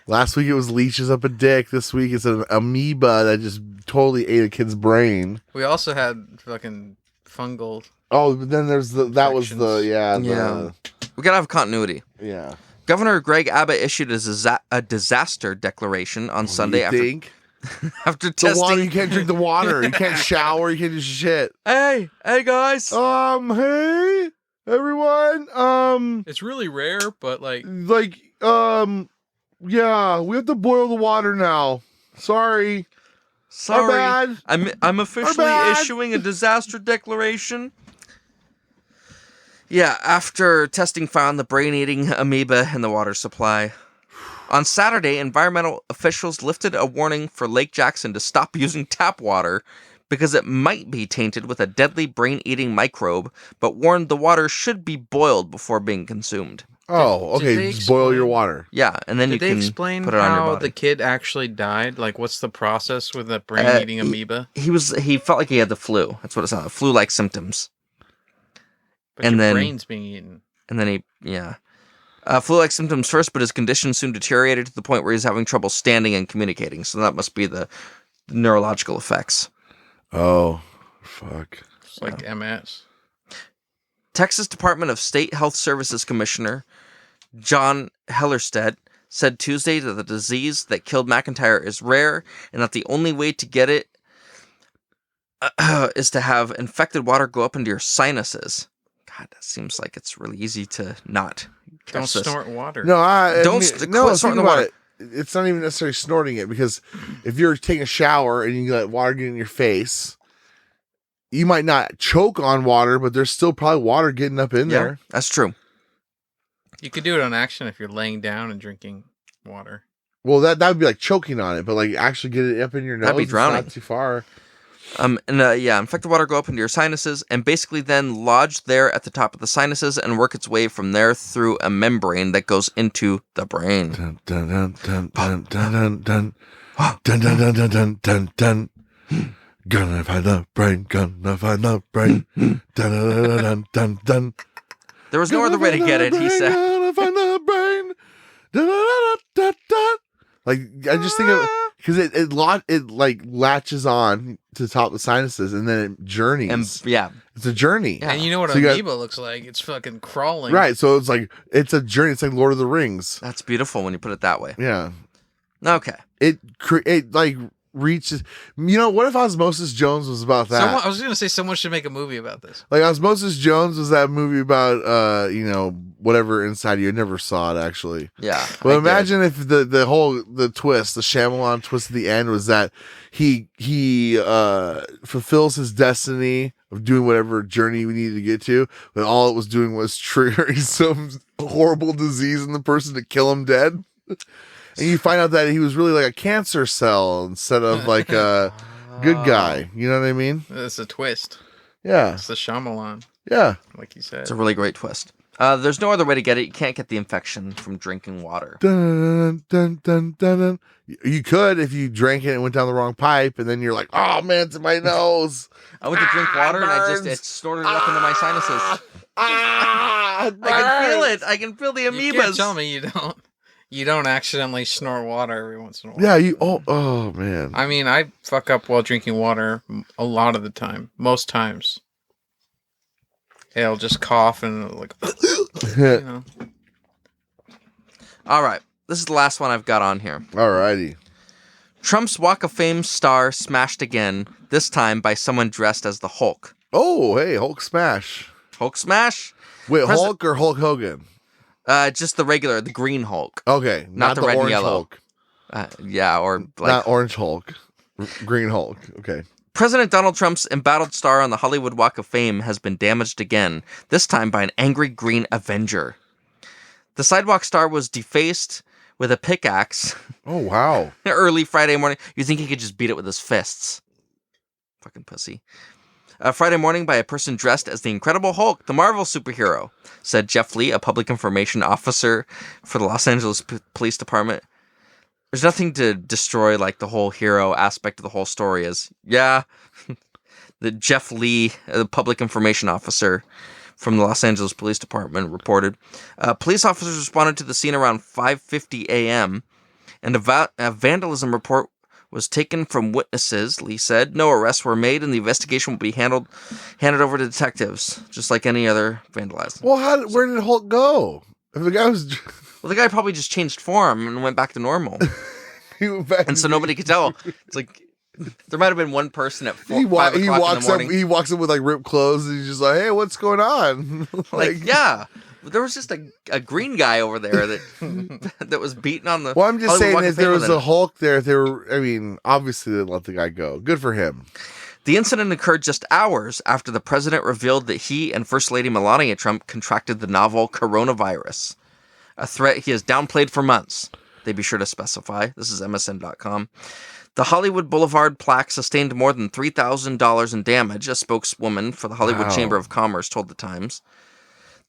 Speaker 1: Last week it was leeches up a dick. This week it's an amoeba that just totally ate a kid's brain.
Speaker 4: We also had fucking fungal.
Speaker 1: Oh, but then there's that was the
Speaker 3: Yeah. We gotta have continuity.
Speaker 1: yeah.
Speaker 3: Governor Greg Abbott issued a disaster declaration on Sunday
Speaker 1: You
Speaker 3: after
Speaker 1: think? The water,
Speaker 3: testing.
Speaker 1: you can't drink the water. You can't shower. You can't do shit.
Speaker 3: Hey guys.
Speaker 1: Hey, everyone.
Speaker 4: It's really rare, but like,
Speaker 1: yeah, we have to boil the water now. Sorry.
Speaker 3: Sorry,
Speaker 1: Our bad.
Speaker 3: I'm officially
Speaker 1: bad.
Speaker 3: issuing a disaster declaration. Yeah, after testing found the brain-eating amoeba in the water supply. On Saturday, environmental officials lifted a warning for Lake Jackson to stop using tap water because it might be tainted with a deadly brain-eating microbe, but warned the water should be boiled before being consumed.
Speaker 1: Oh,
Speaker 4: Did
Speaker 1: okay.
Speaker 4: they
Speaker 1: Just boil your
Speaker 4: explain-
Speaker 1: water.
Speaker 3: Yeah, and then
Speaker 4: Did
Speaker 3: you
Speaker 4: they
Speaker 3: can
Speaker 4: explain
Speaker 3: put it on your
Speaker 4: how
Speaker 3: body.
Speaker 4: the kid actually died? Like, what's the process with the brain-eating amoeba?
Speaker 3: He felt like he had the flu. That's what it sounded like. Flu-like symptoms.
Speaker 4: But
Speaker 3: and
Speaker 4: your
Speaker 3: then-
Speaker 4: brain's being eaten.
Speaker 3: And then flu-like symptoms first, but his condition soon deteriorated to the point where he's having trouble standing and communicating. So that must be the neurological effects.
Speaker 1: Oh, fuck.
Speaker 4: It's like MS.
Speaker 3: Texas Department of State Health Services Commissioner John Hellerstedt said Tuesday that the disease that killed McIntyre is rare and that the only way to get it is to have infected water go up into your sinuses. God, that seems like it's really easy to not
Speaker 4: Don't
Speaker 3: catch this.
Speaker 4: snort water.
Speaker 1: No,
Speaker 3: Don't quit snorting
Speaker 1: think
Speaker 3: the
Speaker 1: about
Speaker 3: water.
Speaker 1: it. It's not even necessarily snorting it, because if you're taking a shower and you let water get in your face, you might not choke on water, but there's still probably water getting up in there.
Speaker 3: That's true.
Speaker 4: You could do it on action if you're laying down and drinking water.
Speaker 1: Well, that would be like choking on it, but like actually get it up in your nose.
Speaker 3: That'd be
Speaker 1: it's
Speaker 3: drowning.
Speaker 1: not too far.
Speaker 3: Infected water go up into your sinuses and basically then lodge there at the top of the sinuses and work its way from there through a membrane that goes into the brain.
Speaker 1: Dun, dun, dun, dun, dun, dun, dun, dun. Dun, dun, dun, dun, dun, dun, dun. Gonna find the brain, gonna find the brain. Dun, dun, dun, dun, dun, dun.
Speaker 3: There was no other way to get it, he said.
Speaker 1: Gonna find the brain. Dun, dun, dun, dun, dun. Like, I just think of, because it like latches on to the top of the sinuses and then it journeys.
Speaker 3: And yeah,
Speaker 1: It's a journey.
Speaker 3: Yeah.
Speaker 4: And you know what
Speaker 1: So you got-
Speaker 4: amoeba looks like? It's fucking crawling.
Speaker 1: Right. So it's like, it's a journey. It's like Lord of the Rings.
Speaker 3: that's beautiful when you put it that way.
Speaker 1: Yeah.
Speaker 3: Okay.
Speaker 1: It like reaches, what if Osmosis Jones was about that?
Speaker 4: I was going to say someone should make a movie about this.
Speaker 1: Like Osmosis Jones was that movie about whatever inside you. I never saw it actually.
Speaker 3: Yeah.
Speaker 1: But
Speaker 3: I did.
Speaker 1: imagine if the twist, the Shyamalan twist at the end was that he fulfills his destiny of doing whatever journey we needed to get to, but all it was doing was triggering some horrible disease in the person to kill him dead. And you find out that he was really like a cancer cell instead of like a good guy. You know what I mean?
Speaker 4: It's a twist.
Speaker 1: Yeah.
Speaker 4: It's the Shyamalan,
Speaker 1: Yeah.
Speaker 4: like you said.
Speaker 3: It's a really great twist. There's no other way to get it. You can't get the infection from drinking water.
Speaker 1: Dun, dun, dun, dun, dun. You could if you drank it and went down the wrong pipe, and then you're like, "Oh man, it's in my nose."
Speaker 3: I went to drink water and
Speaker 1: burns.
Speaker 3: it snorted it up into my sinuses.
Speaker 1: Ah, it
Speaker 3: I can feel
Speaker 1: burns.
Speaker 3: it. I can feel the
Speaker 4: You can't
Speaker 3: amoebas.
Speaker 4: tell me you don't accidentally snort water every once in a while.
Speaker 1: Yeah, oh man.
Speaker 4: I mean, I fuck up while drinking water a lot of the time. Most times. I'll just cough and like,
Speaker 3: All right. This is the last one I've got on here.
Speaker 1: Alrighty.
Speaker 3: Trump's Walk of Fame star smashed again, this time by someone dressed as the Hulk.
Speaker 1: Oh, hey, Hulk smash.
Speaker 3: Hulk smash?
Speaker 1: Wait,
Speaker 3: Pres-
Speaker 1: Hulk or Hulk Hogan?
Speaker 3: Just the green Hulk.
Speaker 1: Okay,
Speaker 3: Not the red and
Speaker 1: orange
Speaker 3: yellow.
Speaker 1: Hulk.
Speaker 3: Yeah, or like
Speaker 1: Not orange Hulk. Green Hulk. Okay.
Speaker 3: President Donald Trump's embattled star on the Hollywood Walk of Fame has been damaged again, this time by an angry green Avenger. The sidewalk star was defaced with a pickaxe
Speaker 1: Oh wow.
Speaker 3: early Friday morning. You think he could just beat it with his fists? Fucking pussy. Friday morning by a person dressed as the Incredible Hulk, the Marvel superhero, said Jeff Lee, a public information officer for the Los Angeles Police Department. There's nothing to destroy like the whole hero aspect of the whole story is. Yeah, the Jeff Lee, the public information officer from the Los Angeles Police Department, reported. Police officers responded to the scene around 5:50 a.m., and a vandalism report was taken from witnesses, Lee said. No arrests were made, and the investigation will be handed over to detectives, just like any other vandalism.
Speaker 1: Well, where did Hulk go? If the guy was,
Speaker 3: Well, the guy probably just changed form and went back to normal.
Speaker 1: he went back.
Speaker 3: And so nobody could tell. It's like there might have been one person at 5
Speaker 1: He
Speaker 3: o'clock in the
Speaker 1: walks up.
Speaker 3: morning.
Speaker 1: He walks up with like ripped clothes, and he's just like, "Hey, what's going on?"
Speaker 3: Like, yeah, there was just a green guy over there that that was beating on the.
Speaker 1: Well, I'm just
Speaker 3: Hollywood
Speaker 1: saying,
Speaker 3: Walk of
Speaker 1: if there
Speaker 3: Fame
Speaker 1: was
Speaker 3: with
Speaker 1: a
Speaker 3: him.
Speaker 1: Hulk there, obviously they let the guy go. Good for him.
Speaker 3: The incident occurred just hours after the president revealed that he and First Lady Melania Trump contracted the novel coronavirus, a threat he has downplayed for months. They be sure to specify. This is MSN.com. The Hollywood Boulevard plaque sustained more than $3,000 in damage, a spokeswoman for the Hollywood
Speaker 1: Wow.
Speaker 3: Chamber of Commerce told The Times.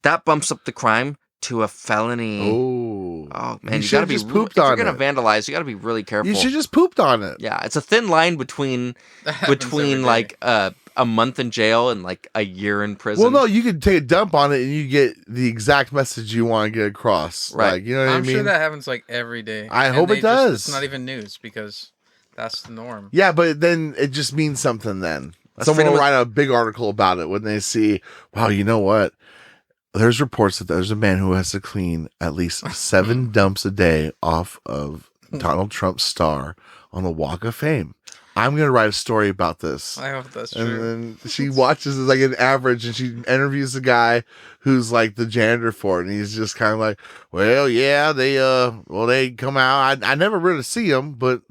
Speaker 3: That bumps up the crime to a felony.
Speaker 1: Oh
Speaker 3: man, you
Speaker 1: should
Speaker 3: gotta
Speaker 1: have
Speaker 3: be
Speaker 1: just pooped
Speaker 3: if
Speaker 1: on
Speaker 3: you're gonna
Speaker 1: it.
Speaker 3: vandalize. You gotta be really careful.
Speaker 1: You should just pooped on it.
Speaker 3: Yeah, it's a thin line between
Speaker 4: That happens every day.
Speaker 3: like a month in jail and like a year in prison.
Speaker 1: Well, no, you could take a dump on it and you get the exact message you want to get across.
Speaker 3: Right.
Speaker 1: Like, you know what I
Speaker 4: I'm
Speaker 1: mean?
Speaker 4: sure that happens like every day.
Speaker 1: I
Speaker 4: And
Speaker 1: hope
Speaker 4: they
Speaker 1: it does.
Speaker 4: It's not even news because that's the norm.
Speaker 1: Yeah, but then it just means something then.
Speaker 3: That's
Speaker 1: Someone will
Speaker 3: freedom
Speaker 1: write a big article about it when they see, wow, you know what? There's reports that there's a man who has to clean at least 7 dumps a day off of Donald Trump's star on the Walk of Fame. I'm going to write a story about this.
Speaker 4: I hope that's
Speaker 1: And
Speaker 4: true.
Speaker 1: then she watches it like an average and she interviews the guy who's like the janitor for it. And he's just kind of like, well, yeah, they come out. I never really see them, but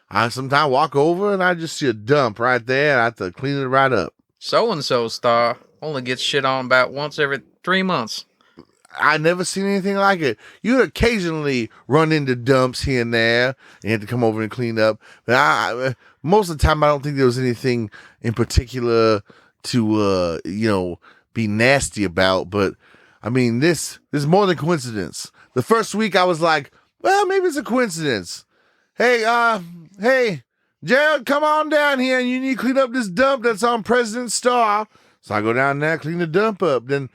Speaker 1: I sometimes walk over and I just see a dump right there. And I have to clean it right up.
Speaker 4: So-and-so star only gets shit on about once every 3 months.
Speaker 1: I never seen anything like it. You'd occasionally run into dumps here and there, and you had to come over and clean up. But most of the time, I don't think there was anything in particular to be nasty about. But I mean, this is more than coincidence. The first week, I was like, well, maybe it's a coincidence. Hey, Gerald, come on down here, and you need to clean up this dump that's on President's Star. So I go down there, clean the dump up, then.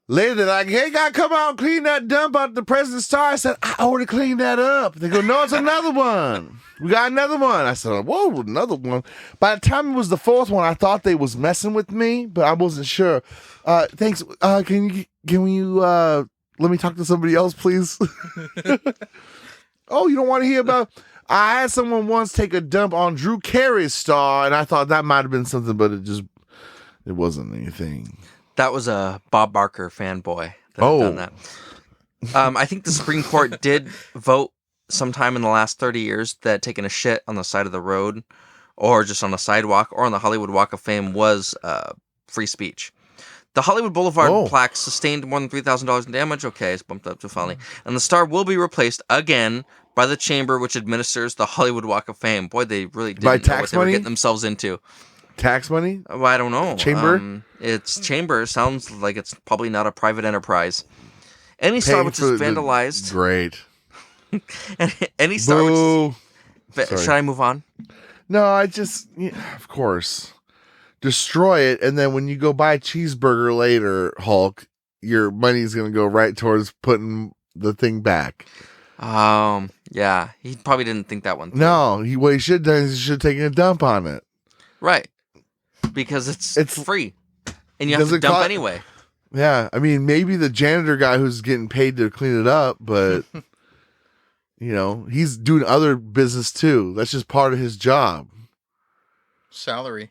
Speaker 1: Later, they're like, hey, guy, come out and clean that dump out the President's Star. I said, I already cleaned that up. They go, no, it's another one. We got another one. I said, whoa, another one. By the time it was the 4th one, I thought they was messing with me, but I wasn't sure. Thanks. Can you let me talk to somebody else, please? Oh, you don't want to hear about... I had someone once take a dump on Drew Carey's star, and I thought that might have been something, but it wasn't anything.
Speaker 3: That was a Bob Barker fanboy that had done that. I think the Supreme Court did vote sometime in the last 30 years that taking a shit on the side of the road or just on a sidewalk or on the Hollywood Walk of Fame was free speech. The Hollywood Boulevard plaque sustained more than $3,000 in damage. Okay, it's bumped up to felony. And the star will be replaced again by the chamber which administers the Hollywood Walk of Fame. Boy, they really didn't know what they were getting themselves into.
Speaker 1: Tax money?
Speaker 3: Well, I don't know.
Speaker 1: Chamber?
Speaker 3: It's chamber. Sounds like it's probably not a private enterprise. Any star which is vandalized.
Speaker 1: Great.
Speaker 3: Any star
Speaker 1: Boo.
Speaker 3: which is. Should I move on?
Speaker 1: No, of course. Destroy it, and then when you go buy a cheeseburger later, Hulk, your money's going to go right towards putting the thing back.
Speaker 3: Yeah. He probably didn't think that one through.
Speaker 1: No, what he should have done is he should have taken a dump on it.
Speaker 3: Right. Because it's free. And you have to dump anyway.
Speaker 1: Yeah. I mean, maybe the janitor guy who's getting paid to clean it up, but, he's doing other business too. That's just part of his job.
Speaker 4: Salary.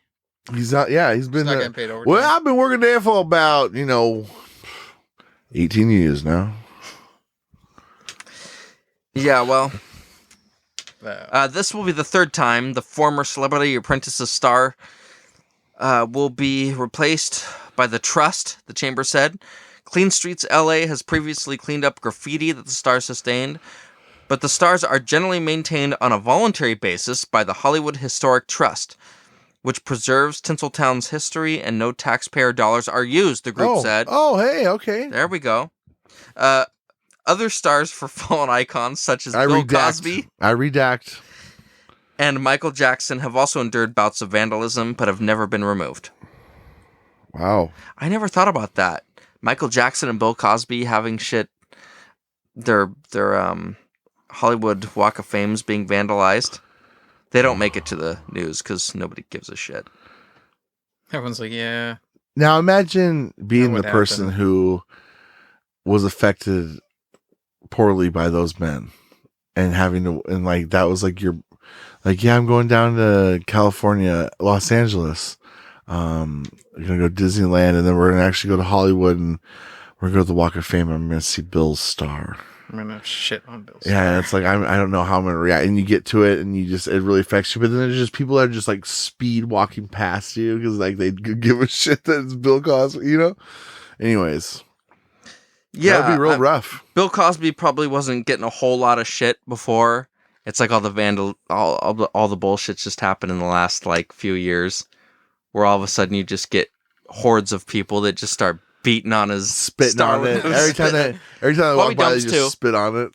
Speaker 1: He's not, he's been
Speaker 4: not getting paid overtime.
Speaker 1: Well, I've been working there for about, 18 years now.
Speaker 3: Yeah, well, this will be the 3rd time the former Celebrity Apprentice's star will be replaced by the Trust, the chamber said. Clean Streets LA has previously cleaned up graffiti that the star sustained, but the stars are generally maintained on a voluntary basis by the Hollywood Historic Trust, which preserves Tinseltown's history and no taxpayer dollars are used, the group said.
Speaker 1: Oh, hey, okay.
Speaker 3: There we go. Other stars for fallen icons, such as Bill Cosby.
Speaker 1: I redact.
Speaker 3: And Michael Jackson have also endured bouts of vandalism, but have never been removed.
Speaker 1: Wow.
Speaker 3: I never thought about that. Michael Jackson and Bill Cosby having their Hollywood Walk of Fame's being vandalized. They don't make it to the news because nobody gives a shit.
Speaker 4: Everyone's like, yeah.
Speaker 1: Now imagine being the person who was affected poorly by those men and having to, and like, that was like your, like, yeah, I'm going down to California, Los Angeles. We're going to go to Disneyland, and then we're going to actually go to Hollywood, and we're going to go to the Walk of Fame, and I'm going to see Bill's star.
Speaker 4: I'm going to shit on Bill's
Speaker 1: star. Yeah, it's like, I don't know how I'm going to react. And you get to it, and it really affects you. But then there's just people that are just like speed walking past you because like they give a shit that it's Bill Cosby, Anyways.
Speaker 3: Yeah.
Speaker 1: That would be real rough.
Speaker 3: Bill Cosby probably wasn't getting a whole lot of shit before. It's like all the bullshit's just happened in the last like few years, where all of a sudden you just get hordes of people that just start beating on his
Speaker 1: spitting on it. Every time they walk by, they just spit on it.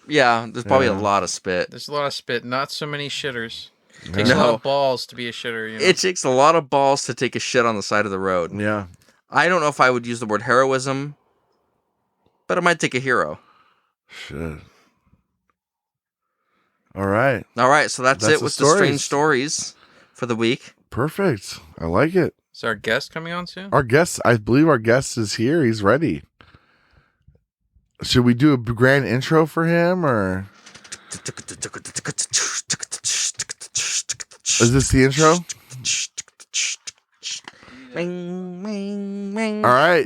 Speaker 3: Yeah, there's probably a lot of spit.
Speaker 4: There's a lot of spit. Not so many shitters. It takes a lot of balls to be a shitter. You know?
Speaker 3: It takes a lot of balls to take a shit on the side of the road.
Speaker 1: Yeah.
Speaker 3: I don't know if I would use the word heroism, but it might take a hero.
Speaker 1: Shit. All right.
Speaker 3: So that's it with the strange stories for the week.
Speaker 1: Perfect. I like it.
Speaker 4: Is our guest coming on soon?
Speaker 1: I believe our guest is here. He's ready. Should we do a grand intro for him, or is this the intro? All right.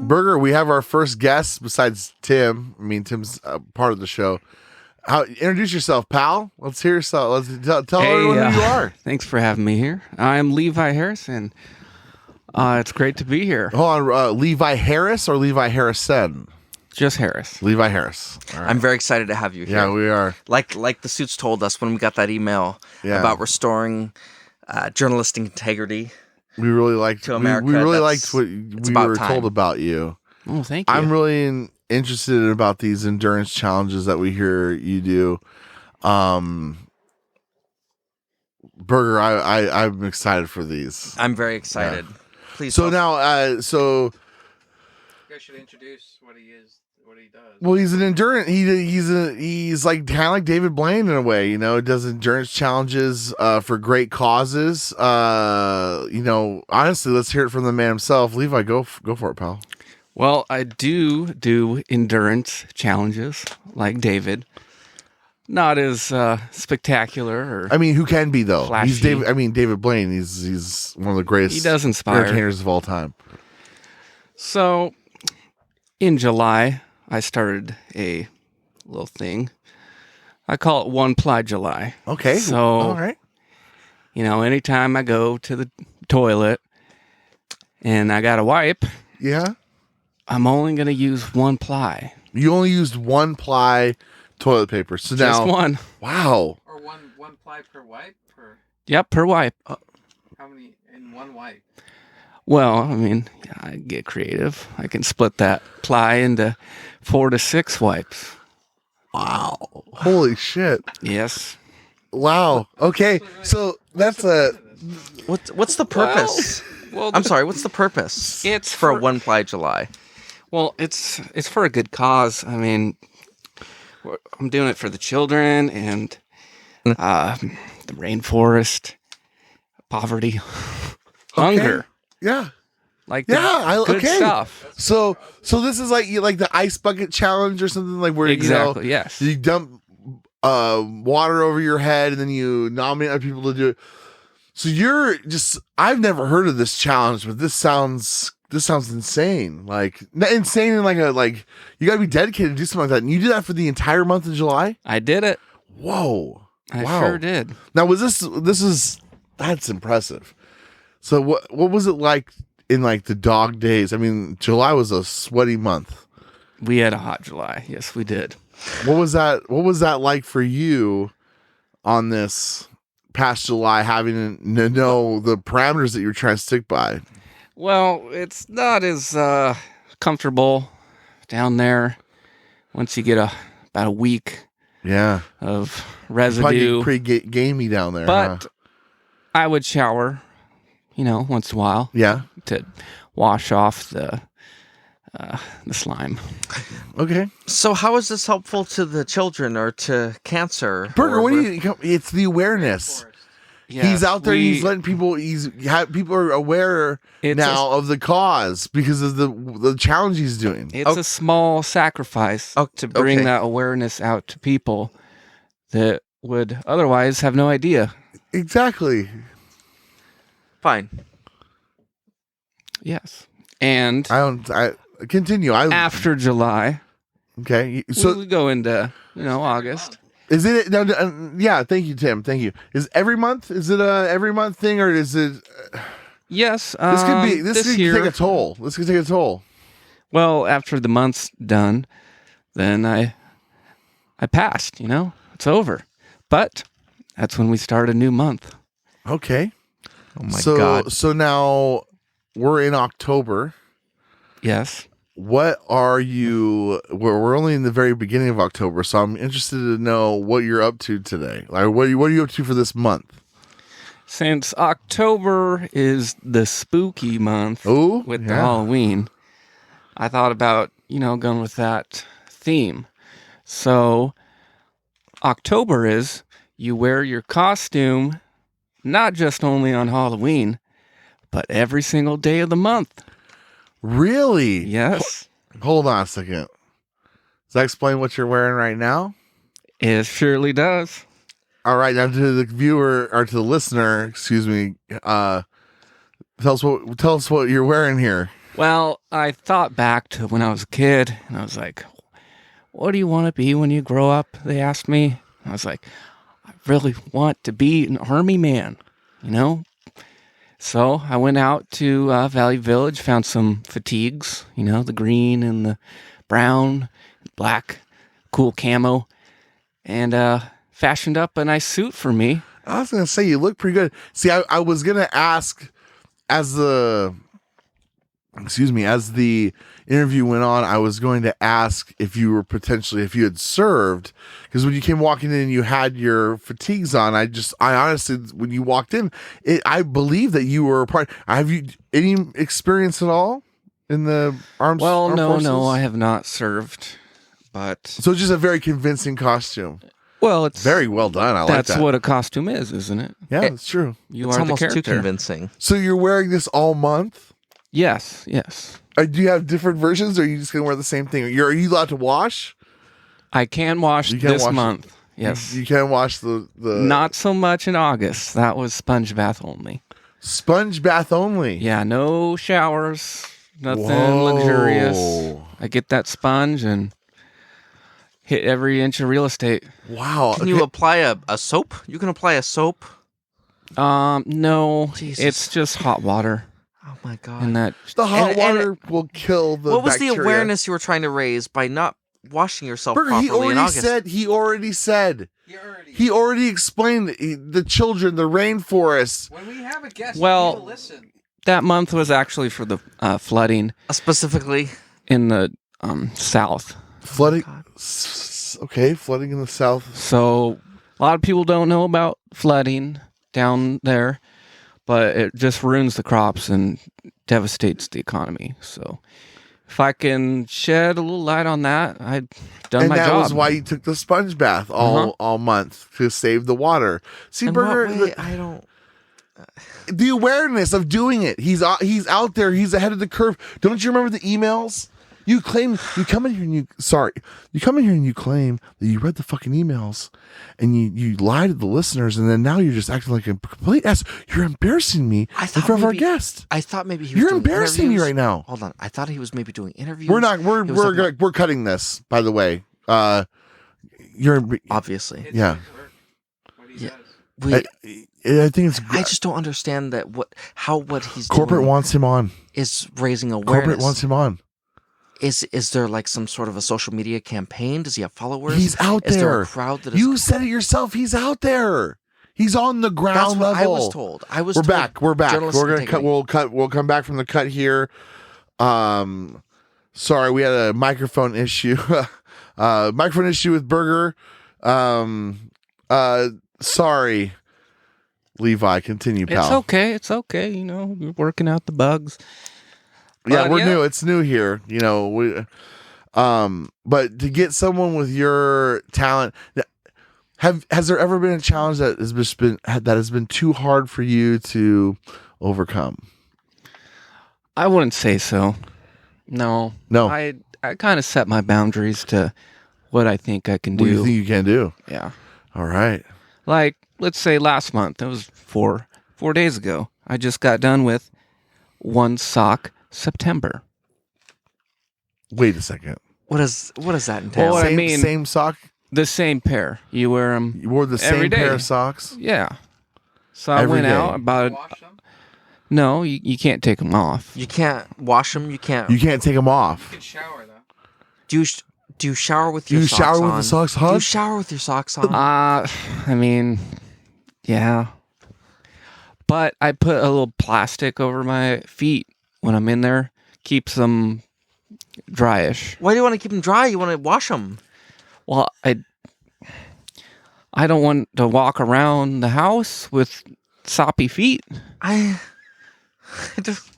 Speaker 1: Burger, we have our first guest besides Tim. I mean, Tim's part of the show. Introduce yourself, pal. Let's hear yourself. Let's tell everyone who you are.
Speaker 2: Thanks for having me here. I'm Levi Harris, and it's great to be here.
Speaker 1: Hold on, Levi Harris or Levi Harrison?
Speaker 2: Just Harris.
Speaker 1: Levi Harris. All right.
Speaker 3: I'm very excited to have you here.
Speaker 1: Yeah, we are.
Speaker 3: Like the suits told us when we got that email about restoring journalistic integrity.
Speaker 1: We really liked
Speaker 3: to America.
Speaker 1: We really liked what we were told about you.
Speaker 2: Oh, thank you.
Speaker 1: I'm really interested about these endurance challenges that we hear you do. Burger, I'm excited for these.
Speaker 3: I'm very excited. Yeah. Please.
Speaker 1: So now,
Speaker 4: you guys should introduce what he is, what he does.
Speaker 1: Well, he's an endurance. He's like kind of like David Blaine in a way. You know, does endurance challenges for great causes. You know, honestly, let's hear it from the man himself. Levi, go for it, pal.
Speaker 2: Well, I do endurance challenges like David. Not as spectacular or
Speaker 1: I mean, who can be though?
Speaker 2: Flashy.
Speaker 1: He's David. I mean, David Blaine. He's one of the greatest.
Speaker 2: He does inspire
Speaker 1: entertainers of all time.
Speaker 2: So, in July, I started a little thing. I call it One Ply July.
Speaker 1: Okay.
Speaker 2: So,
Speaker 1: all right.
Speaker 2: You know, anytime I go to the toilet and I got to wipe,
Speaker 1: yeah,
Speaker 2: I'm only going to use one ply.
Speaker 1: You only used one ply toilet paper. So
Speaker 2: just
Speaker 1: now,
Speaker 2: one.
Speaker 1: Wow.
Speaker 4: Or one ply per wipe?
Speaker 2: Yep, per wipe.
Speaker 4: How many in one wipe?
Speaker 2: Well, I mean, I get creative. I can split that ply into 4 to 6 wipes.
Speaker 1: Wow. Holy shit.
Speaker 2: Yes.
Speaker 1: Wow. Okay. So that's a...
Speaker 3: What's the purpose?
Speaker 2: Well,
Speaker 3: I'm sorry. What's the purpose?
Speaker 2: It's
Speaker 3: for a One Ply July.
Speaker 2: Well, it's for a good cause. I mean, I'm doing it for the children and the rainforest, poverty, hunger.
Speaker 1: Yeah.
Speaker 2: Like
Speaker 1: good
Speaker 2: stuff.
Speaker 1: So this is like the ice bucket challenge or something, like where
Speaker 2: exactly, yes.
Speaker 1: You dump water over your head and then you nominate other people to do it. So I've never heard of this challenge, but this sounds insane. Like insane in like you gotta be dedicated to do something like that. And you do that for the entire month of July?
Speaker 2: I did it.
Speaker 1: Whoa.
Speaker 2: I sure did.
Speaker 1: Now that's impressive. So what was it like in like the dog days? I mean, July was a sweaty month.
Speaker 2: We had a hot July. Yes, we did.
Speaker 1: What was that like for you on this past July, having to know the parameters that you're trying to stick by?
Speaker 2: Well, it's not as comfortable down there once you get about a week of residue.
Speaker 1: Pretty gamey down there.
Speaker 2: But I would shower, once in a while.
Speaker 1: Yeah.
Speaker 2: To wash off the slime.
Speaker 1: Okay.
Speaker 2: So
Speaker 3: how is this helpful to the children or to cancer?
Speaker 1: Burger, it's the awareness. Yeah, he's out there. He's letting people. People are aware now of the cause because of the challenge he's doing.
Speaker 2: It's a small sacrifice to bring that awareness out to people that would otherwise have no idea.
Speaker 1: Exactly.
Speaker 3: Fine.
Speaker 2: Yes, and
Speaker 1: I continue.
Speaker 2: After July.
Speaker 1: Okay, so
Speaker 2: we go into August.
Speaker 1: Is it no? Yeah, thank you, Tim. Thank you. Is every month? Is it a every month thing, or is it?
Speaker 2: Yes.
Speaker 1: This could be. This could take a toll. This could take a toll.
Speaker 2: Well, after the month's done, then I passed. It's over. But that's when we start a new month.
Speaker 1: Okay.
Speaker 3: Oh my God.
Speaker 1: So now, we're in October.
Speaker 2: Yes.
Speaker 1: What are you? We're only in the very beginning of October, so I'm interested to know what you're up to today. Like, what are you up to for this month?
Speaker 2: Since October is the spooky month with the Halloween, I thought about, going with that theme. So October is you wear your costume not just only on Halloween, but every single day of the month.
Speaker 1: Really?
Speaker 2: Yes.
Speaker 1: Hold on a second. Does that explain what you're wearing right now?
Speaker 2: It surely does.
Speaker 1: All right, now to the viewer or to the listener, excuse me, tell us what you're wearing here.
Speaker 2: Well, I thought back to when I was a kid, and I was like, what do you want to be when you grow up? They asked me. I was like, I really want to be an army man, So I went out to Valley Village, found some fatigues, the green and the brown, black, cool camo, and fashioned up a nice suit for me.
Speaker 1: I was going to say, you look pretty good. See, I was going to ask as the interview went on, I was going to ask if you had served, because when you came walking in and you had your fatigues on, I honestly, when you walked in, I believe that you were a part. Have you any experience at all in the armed forces?
Speaker 2: No, I have not served, but
Speaker 1: so it's just a very convincing costume.
Speaker 2: Well, it's
Speaker 1: very well done. I like that.
Speaker 2: That's what a costume is, isn't it?
Speaker 1: Yeah, that's true.
Speaker 3: It's
Speaker 2: are
Speaker 3: almost
Speaker 2: the
Speaker 3: too
Speaker 2: character.
Speaker 3: convincing.
Speaker 1: So you're wearing this all month?
Speaker 2: Yes.
Speaker 1: Do you have different versions, or are you just going to wear the same thing? Are you allowed to wash?
Speaker 2: I can wash this month. Yes.
Speaker 1: You can wash the...
Speaker 2: Not so much in August. That was sponge bath only.
Speaker 1: Sponge bath only?
Speaker 2: Yeah, no showers, nothing luxurious. I get that sponge and hit every inch of real estate.
Speaker 1: Wow.
Speaker 3: Can you apply a soap? You can apply a soap?
Speaker 2: No.
Speaker 3: Jesus.
Speaker 2: It's just hot water.
Speaker 3: Oh my God.
Speaker 2: And that
Speaker 1: the hot water will kill the
Speaker 3: What was
Speaker 1: bacteria.
Speaker 3: the awareness you were trying to raise by not washing yourself
Speaker 1: Burger,
Speaker 3: properly in August?
Speaker 1: He already said. He already explained the children, the rainforest.
Speaker 4: When we have a guest,
Speaker 2: Well,
Speaker 4: you need to listen.
Speaker 2: That month was actually for the flooding
Speaker 3: Specifically?
Speaker 2: in the south.
Speaker 1: Flooding? Okay, flooding in the south.
Speaker 2: So a lot of people don't know about flooding down there, but it just ruins the crops and devastates the economy. So if I can shed a little light on that, I've done my job.
Speaker 1: And that was why you took the sponge bath all month, to save the water. See,
Speaker 3: In
Speaker 1: Burger,
Speaker 3: what way? I don't...
Speaker 1: the awareness of doing it. He's out there. He's ahead of the curve. Don't you remember the emails? You come in here and you claim that you read the fucking emails and you lied to the listeners, and then now you're just acting like a complete ass. You're embarrassing me in front of our guest.
Speaker 3: I thought maybe he was
Speaker 1: You're
Speaker 3: doing
Speaker 1: embarrassing
Speaker 3: interviews.
Speaker 1: me right now.
Speaker 3: Hold on. I thought he was maybe doing interviews.
Speaker 1: We're not. We're cutting this, by the way. You're
Speaker 3: obviously.
Speaker 1: Yeah.
Speaker 3: Yeah.
Speaker 1: I think it's.
Speaker 3: I just don't understand that what he's
Speaker 1: corporate
Speaker 3: doing
Speaker 1: wants him on.
Speaker 3: Is raising awareness.
Speaker 1: Corporate wants him on.
Speaker 3: Is there like some sort of a social media campaign? Does he have followers?
Speaker 1: He's out there.
Speaker 3: Is there a crowd that is...
Speaker 1: You said it yourself. He's out there. He's on the ground
Speaker 3: That's what
Speaker 1: level.
Speaker 3: I was told.
Speaker 1: We're back. We're back. We're gonna cut. We'll come back from the cut here. Sorry, we had a microphone issue. Microphone issue with Burger. Sorry, Levi. Continue, pal.
Speaker 2: It's okay. We're working out the bugs.
Speaker 1: Yeah, we're new. It's new here. But to get someone with your talent, has there ever been a challenge that has been too hard for you to overcome?
Speaker 2: I wouldn't say so. No. I kind of set my boundaries to what I think I can do.
Speaker 1: What do you think you can do?
Speaker 2: Yeah.
Speaker 1: All right.
Speaker 2: Like, let's say last month. It was 4 days ago. I just got done with one sock September.
Speaker 1: Wait a second.
Speaker 3: What does that entail?
Speaker 2: Well,
Speaker 1: same sock?
Speaker 2: The same pair. You wear them.
Speaker 1: You wore the same pair of socks?
Speaker 2: Yeah. So I went out about. No, you can't take them off.
Speaker 3: You can't wash them. You can't
Speaker 1: take them off.
Speaker 4: You can shower though.
Speaker 3: Do you shower with your socks on?
Speaker 1: Do you shower with the socks on?
Speaker 3: Do you shower with your socks on?
Speaker 2: Yeah. But I put a little plastic over my feet when I'm in there. Keeps them dryish.
Speaker 3: Why do you want to keep them dry? You want to wash them.
Speaker 2: Well, I don't want to walk around the house with soppy feet.
Speaker 3: I just,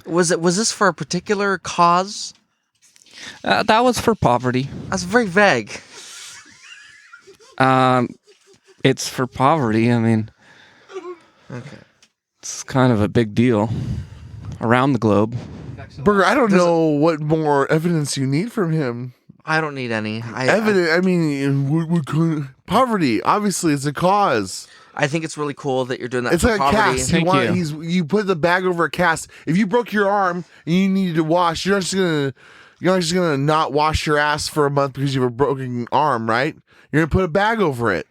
Speaker 3: was this for a particular cause?
Speaker 2: That was for poverty.
Speaker 3: That's very vague.
Speaker 2: It's for poverty. I mean,
Speaker 3: Okay.
Speaker 2: it's kind of a big deal around the globe.
Speaker 1: Burger, I don't know what more evidence you need from him.
Speaker 3: I don't need any.
Speaker 1: I mean, poverty, obviously, it's a cause.
Speaker 3: I think it's really cool that you're doing that
Speaker 1: It's
Speaker 3: for
Speaker 1: like a
Speaker 3: poverty.
Speaker 1: cast.
Speaker 2: Thank
Speaker 1: You put the bag over a cast. If you broke your arm and you needed to wash, you're not just gonna not wash your ass for a month because you have a broken arm, right? You're gonna put a bag over it.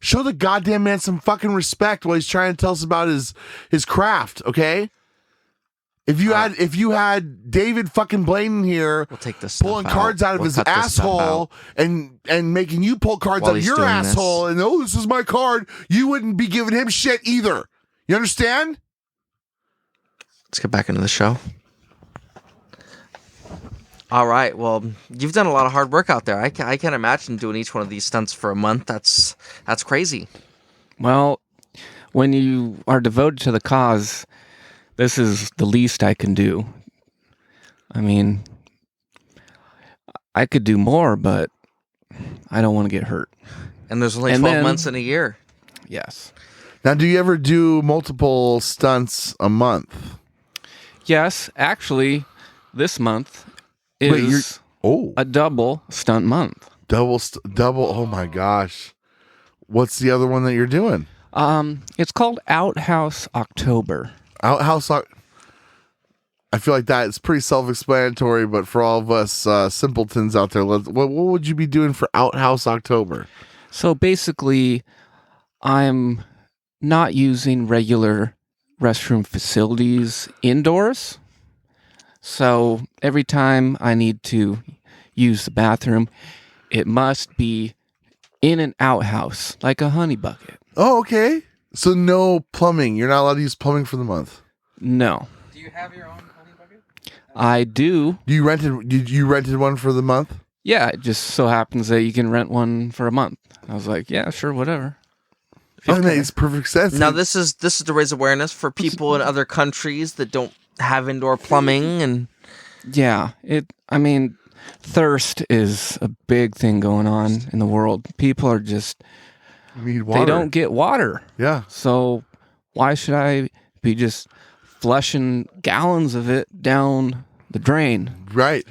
Speaker 1: Show the goddamn man some fucking respect while he's trying to tell us about his craft, okay? If you had David fucking Blaine here
Speaker 3: We'll take this
Speaker 1: pulling
Speaker 3: stuff
Speaker 1: cards out of
Speaker 3: We'll
Speaker 1: his
Speaker 3: cut this stuff
Speaker 1: asshole and making you pull cards
Speaker 3: While
Speaker 1: out of
Speaker 3: he's
Speaker 1: your
Speaker 3: doing
Speaker 1: asshole and this is my card, you wouldn't be giving him shit either. You understand?
Speaker 3: Let's get back into the show. All right. Well, you've done a lot of hard work out there. I can't imagine doing each one of these stunts for a month. That's crazy.
Speaker 2: Well, when you are devoted to the cause, this is the least I can do. I mean, I could do more, but I don't want to get hurt.
Speaker 3: And there's only 12 months in a year.
Speaker 2: Yes.
Speaker 1: Now, do you ever do multiple stunts a month?
Speaker 2: Yes, actually, this month is a double stunt month.
Speaker 1: Double. Oh my gosh. What's the other one that you're doing?
Speaker 2: It's called Outhouse October.
Speaker 1: Outhouse. I feel like that is pretty self-explanatory, but for all of us simpletons out there, what would you be doing for Outhouse October?
Speaker 2: So basically, I'm not using regular restroom facilities indoors. So every time I need to use the bathroom, it must be in an outhouse, like a honey bucket.
Speaker 1: Oh, okay. So no plumbing. You're not allowed to use plumbing for the month.
Speaker 2: No.
Speaker 4: Do you have your own honey bucket?
Speaker 2: I do.
Speaker 1: You rented one for the month?
Speaker 2: Yeah, it just so happens that you can rent one for a month. I was like, yeah, sure, whatever.
Speaker 1: That makes perfect sense.
Speaker 3: Now this is to raise awareness for people in other countries that don't have indoor plumbing and
Speaker 2: Yeah, thirst is a big thing going on in the world. People are just
Speaker 1: need water.
Speaker 2: They don't get water.
Speaker 1: Yeah.
Speaker 2: So why should I be just flushing gallons of it down the drain?
Speaker 1: Right.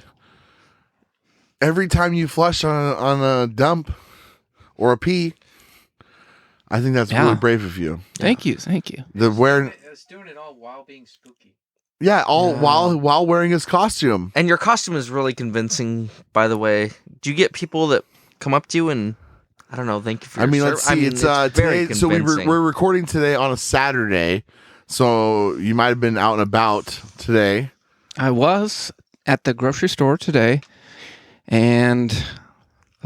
Speaker 1: Every time you flush on a dump or a pee, I think that's really brave of you.
Speaker 2: Thank you.
Speaker 4: It's doing it all while being spooky.
Speaker 1: Yeah, while wearing his costume.
Speaker 3: And your costume is really convincing, by the way. Do you get people that come up to you and I don't know, thank you for your
Speaker 1: Let's see. It's
Speaker 3: very
Speaker 1: today. So
Speaker 3: convincing.
Speaker 1: we're recording today on a Saturday. So you might have been out and about today.
Speaker 2: I was at the grocery store today, and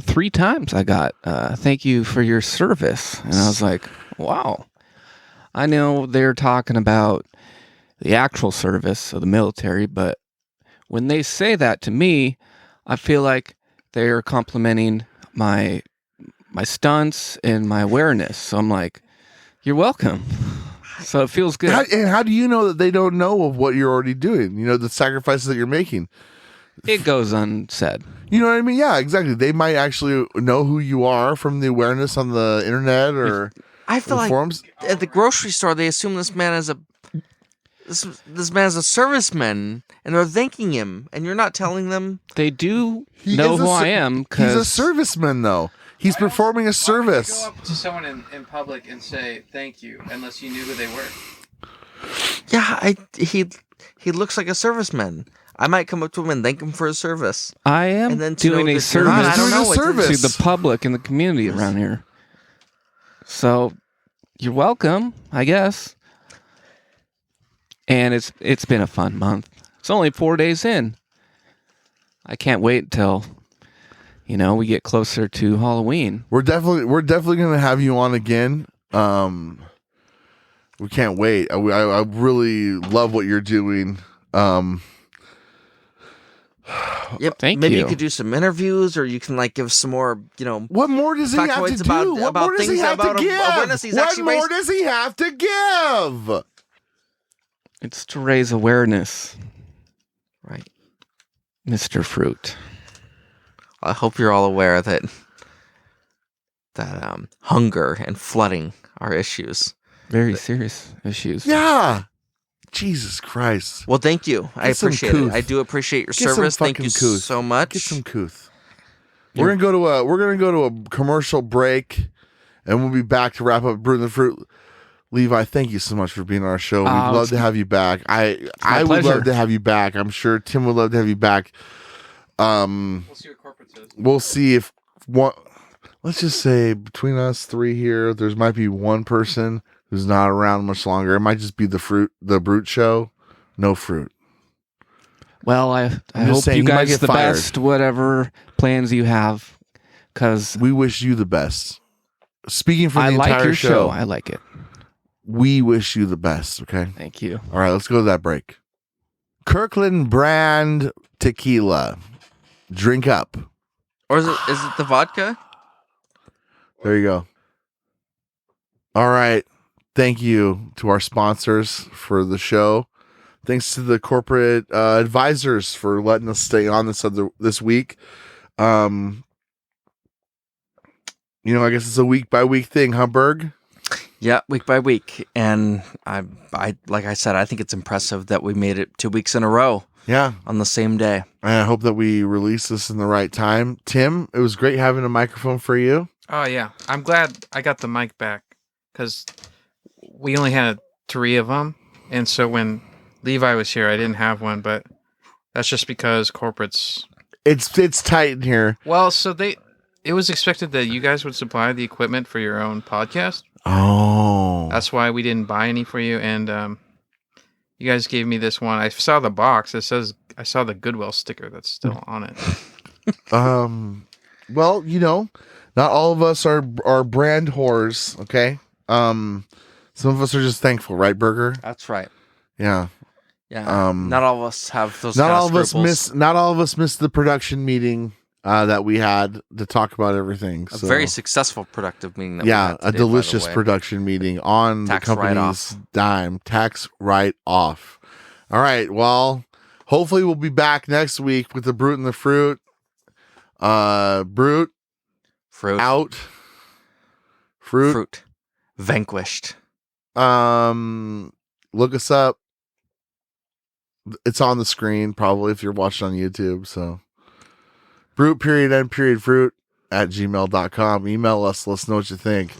Speaker 2: 3 times I got thank you for your service. And I was like, wow. I know they're talking about the actual service of the military, but when they say that to me, I feel like they're complimenting my stunts and my awareness. So I'm like, you're welcome. So it feels good.
Speaker 1: How do you know that they don't know of what you're already doing? You know, the sacrifices that you're making.
Speaker 2: It goes unsaid.
Speaker 1: You know what I mean? Yeah, exactly. They might actually know who you are from the awareness on the internet or
Speaker 3: I feel like
Speaker 1: forums.
Speaker 3: At the grocery store they assume this man is this man is a serviceman and they're thanking him and you're not telling them.
Speaker 2: They do know who I am.
Speaker 1: He's a serviceman, though. He's performing a service.
Speaker 4: Why would you go up to someone in public and say thank you unless you knew who they were?
Speaker 3: Yeah, he looks like a serviceman. I might come up to him and thank him for his service.
Speaker 2: I am
Speaker 3: and then to
Speaker 2: doing
Speaker 3: know
Speaker 2: a
Speaker 3: that
Speaker 2: service,
Speaker 3: you're not, I don't know what
Speaker 1: service.
Speaker 3: you're
Speaker 2: to the public and the community around here. So you're welcome, I guess. And it's been a fun month. It's only 4 days in. I can't wait till we get closer to Halloween.
Speaker 1: We're definitely going to have you on again. We can't wait. I really love what you're doing.
Speaker 3: Yep.
Speaker 2: Thank
Speaker 3: Maybe
Speaker 2: you.
Speaker 3: you could do some interviews, or you can like give some more,
Speaker 1: What more does he have to
Speaker 3: factoids
Speaker 1: do? What
Speaker 3: about
Speaker 1: more does he
Speaker 3: things
Speaker 1: have
Speaker 3: about
Speaker 1: to give?
Speaker 3: awareness he's
Speaker 1: What
Speaker 3: actually
Speaker 1: more
Speaker 3: raised.
Speaker 1: does he have to give?
Speaker 2: It's to raise awareness,
Speaker 3: Right.
Speaker 2: Mr. Fruit.
Speaker 3: I hope you're all aware that hunger and flooding are issues.
Speaker 2: Very serious issues.
Speaker 1: Yeah. Jesus Christ.
Speaker 3: Well, thank you. I
Speaker 1: Get some
Speaker 3: appreciate it.
Speaker 1: couth.
Speaker 3: I do appreciate your
Speaker 1: Get some
Speaker 3: service. Thank
Speaker 1: fucking
Speaker 3: you
Speaker 1: couth.
Speaker 3: so much.
Speaker 1: Get some couth. We're gonna go to a commercial break, and we'll be back to wrap up Brewing the Fruit. Levi, thank you so much for being on our show. We'd love to have you back. I would
Speaker 2: pleasure.
Speaker 1: love to have you back. I'm sure Tim would love to have you back.
Speaker 4: We'll see what corporate says.
Speaker 1: We'll see if one. Let's just say between us three here, there's might be one person who's not around much longer. It might just be the Brute show. No fruit.
Speaker 2: Well, I
Speaker 1: just
Speaker 2: hope
Speaker 1: saying,
Speaker 2: you
Speaker 1: he might
Speaker 2: guys
Speaker 1: get
Speaker 2: the
Speaker 1: fired.
Speaker 2: best, whatever plans you have, because
Speaker 1: We wish you the best. Speaking for the
Speaker 2: I like
Speaker 1: entire
Speaker 2: your
Speaker 1: show,
Speaker 2: show. I like it.
Speaker 1: we wish you the best. Okay.
Speaker 2: Thank you.
Speaker 1: All right, let's go to that break. Kirkland brand tequila. Drink up.
Speaker 3: Or is it the vodka?
Speaker 1: There you go. All right. Thank you to our sponsors for the show. Thanks to the corporate advisors for letting us stay on this week. I guess it's a week by week thing, huh, Berg?
Speaker 3: Yeah, week by week. And I like I said, I think it's impressive that we made it 2 weeks in a row
Speaker 1: Yeah.
Speaker 3: on the same day.
Speaker 1: And I hope that we release this in the right time. Tim, it was great having a microphone for you.
Speaker 4: Oh yeah, I'm glad I got the mic back because we only had 3 of them, and so when Levi was here, I didn't have one, but that's just because corporates.
Speaker 1: It's tight in here.
Speaker 4: Well, so it was expected that you guys would supply the equipment for your own podcast.
Speaker 1: Oh.
Speaker 4: That's why we didn't buy any for you, and you guys gave me this one. I saw the box. It says I saw the Goodwill sticker that's still on it.
Speaker 1: Well, not all of us are brand whores, okay? Some of us are just thankful, right, Burger?
Speaker 3: That's right.
Speaker 1: Yeah.
Speaker 3: Yeah. Not all of us have those.
Speaker 1: Not
Speaker 3: kind
Speaker 1: all
Speaker 3: of
Speaker 1: of us
Speaker 3: scruples.
Speaker 1: Not all of us missed the production meeting that we had to talk about everything.
Speaker 3: A
Speaker 1: So,
Speaker 3: very successful, productive meeting. That we
Speaker 1: yeah,
Speaker 3: had
Speaker 1: a
Speaker 3: today, by the
Speaker 1: delicious
Speaker 3: way.
Speaker 1: production meeting on
Speaker 3: Tax
Speaker 1: the company's
Speaker 3: write-off.
Speaker 1: dime. Tax write-off. All right. Well, hopefully we'll be back next week with the Brute and the Fruit. Brute
Speaker 3: Fruit.
Speaker 1: out. Fruit.
Speaker 3: Vanquished.
Speaker 1: Look us up. It's on the screen probably if you're watching on YouTube. So Brute _N _Fruit @gmail.com. Email us. Let us know what you think.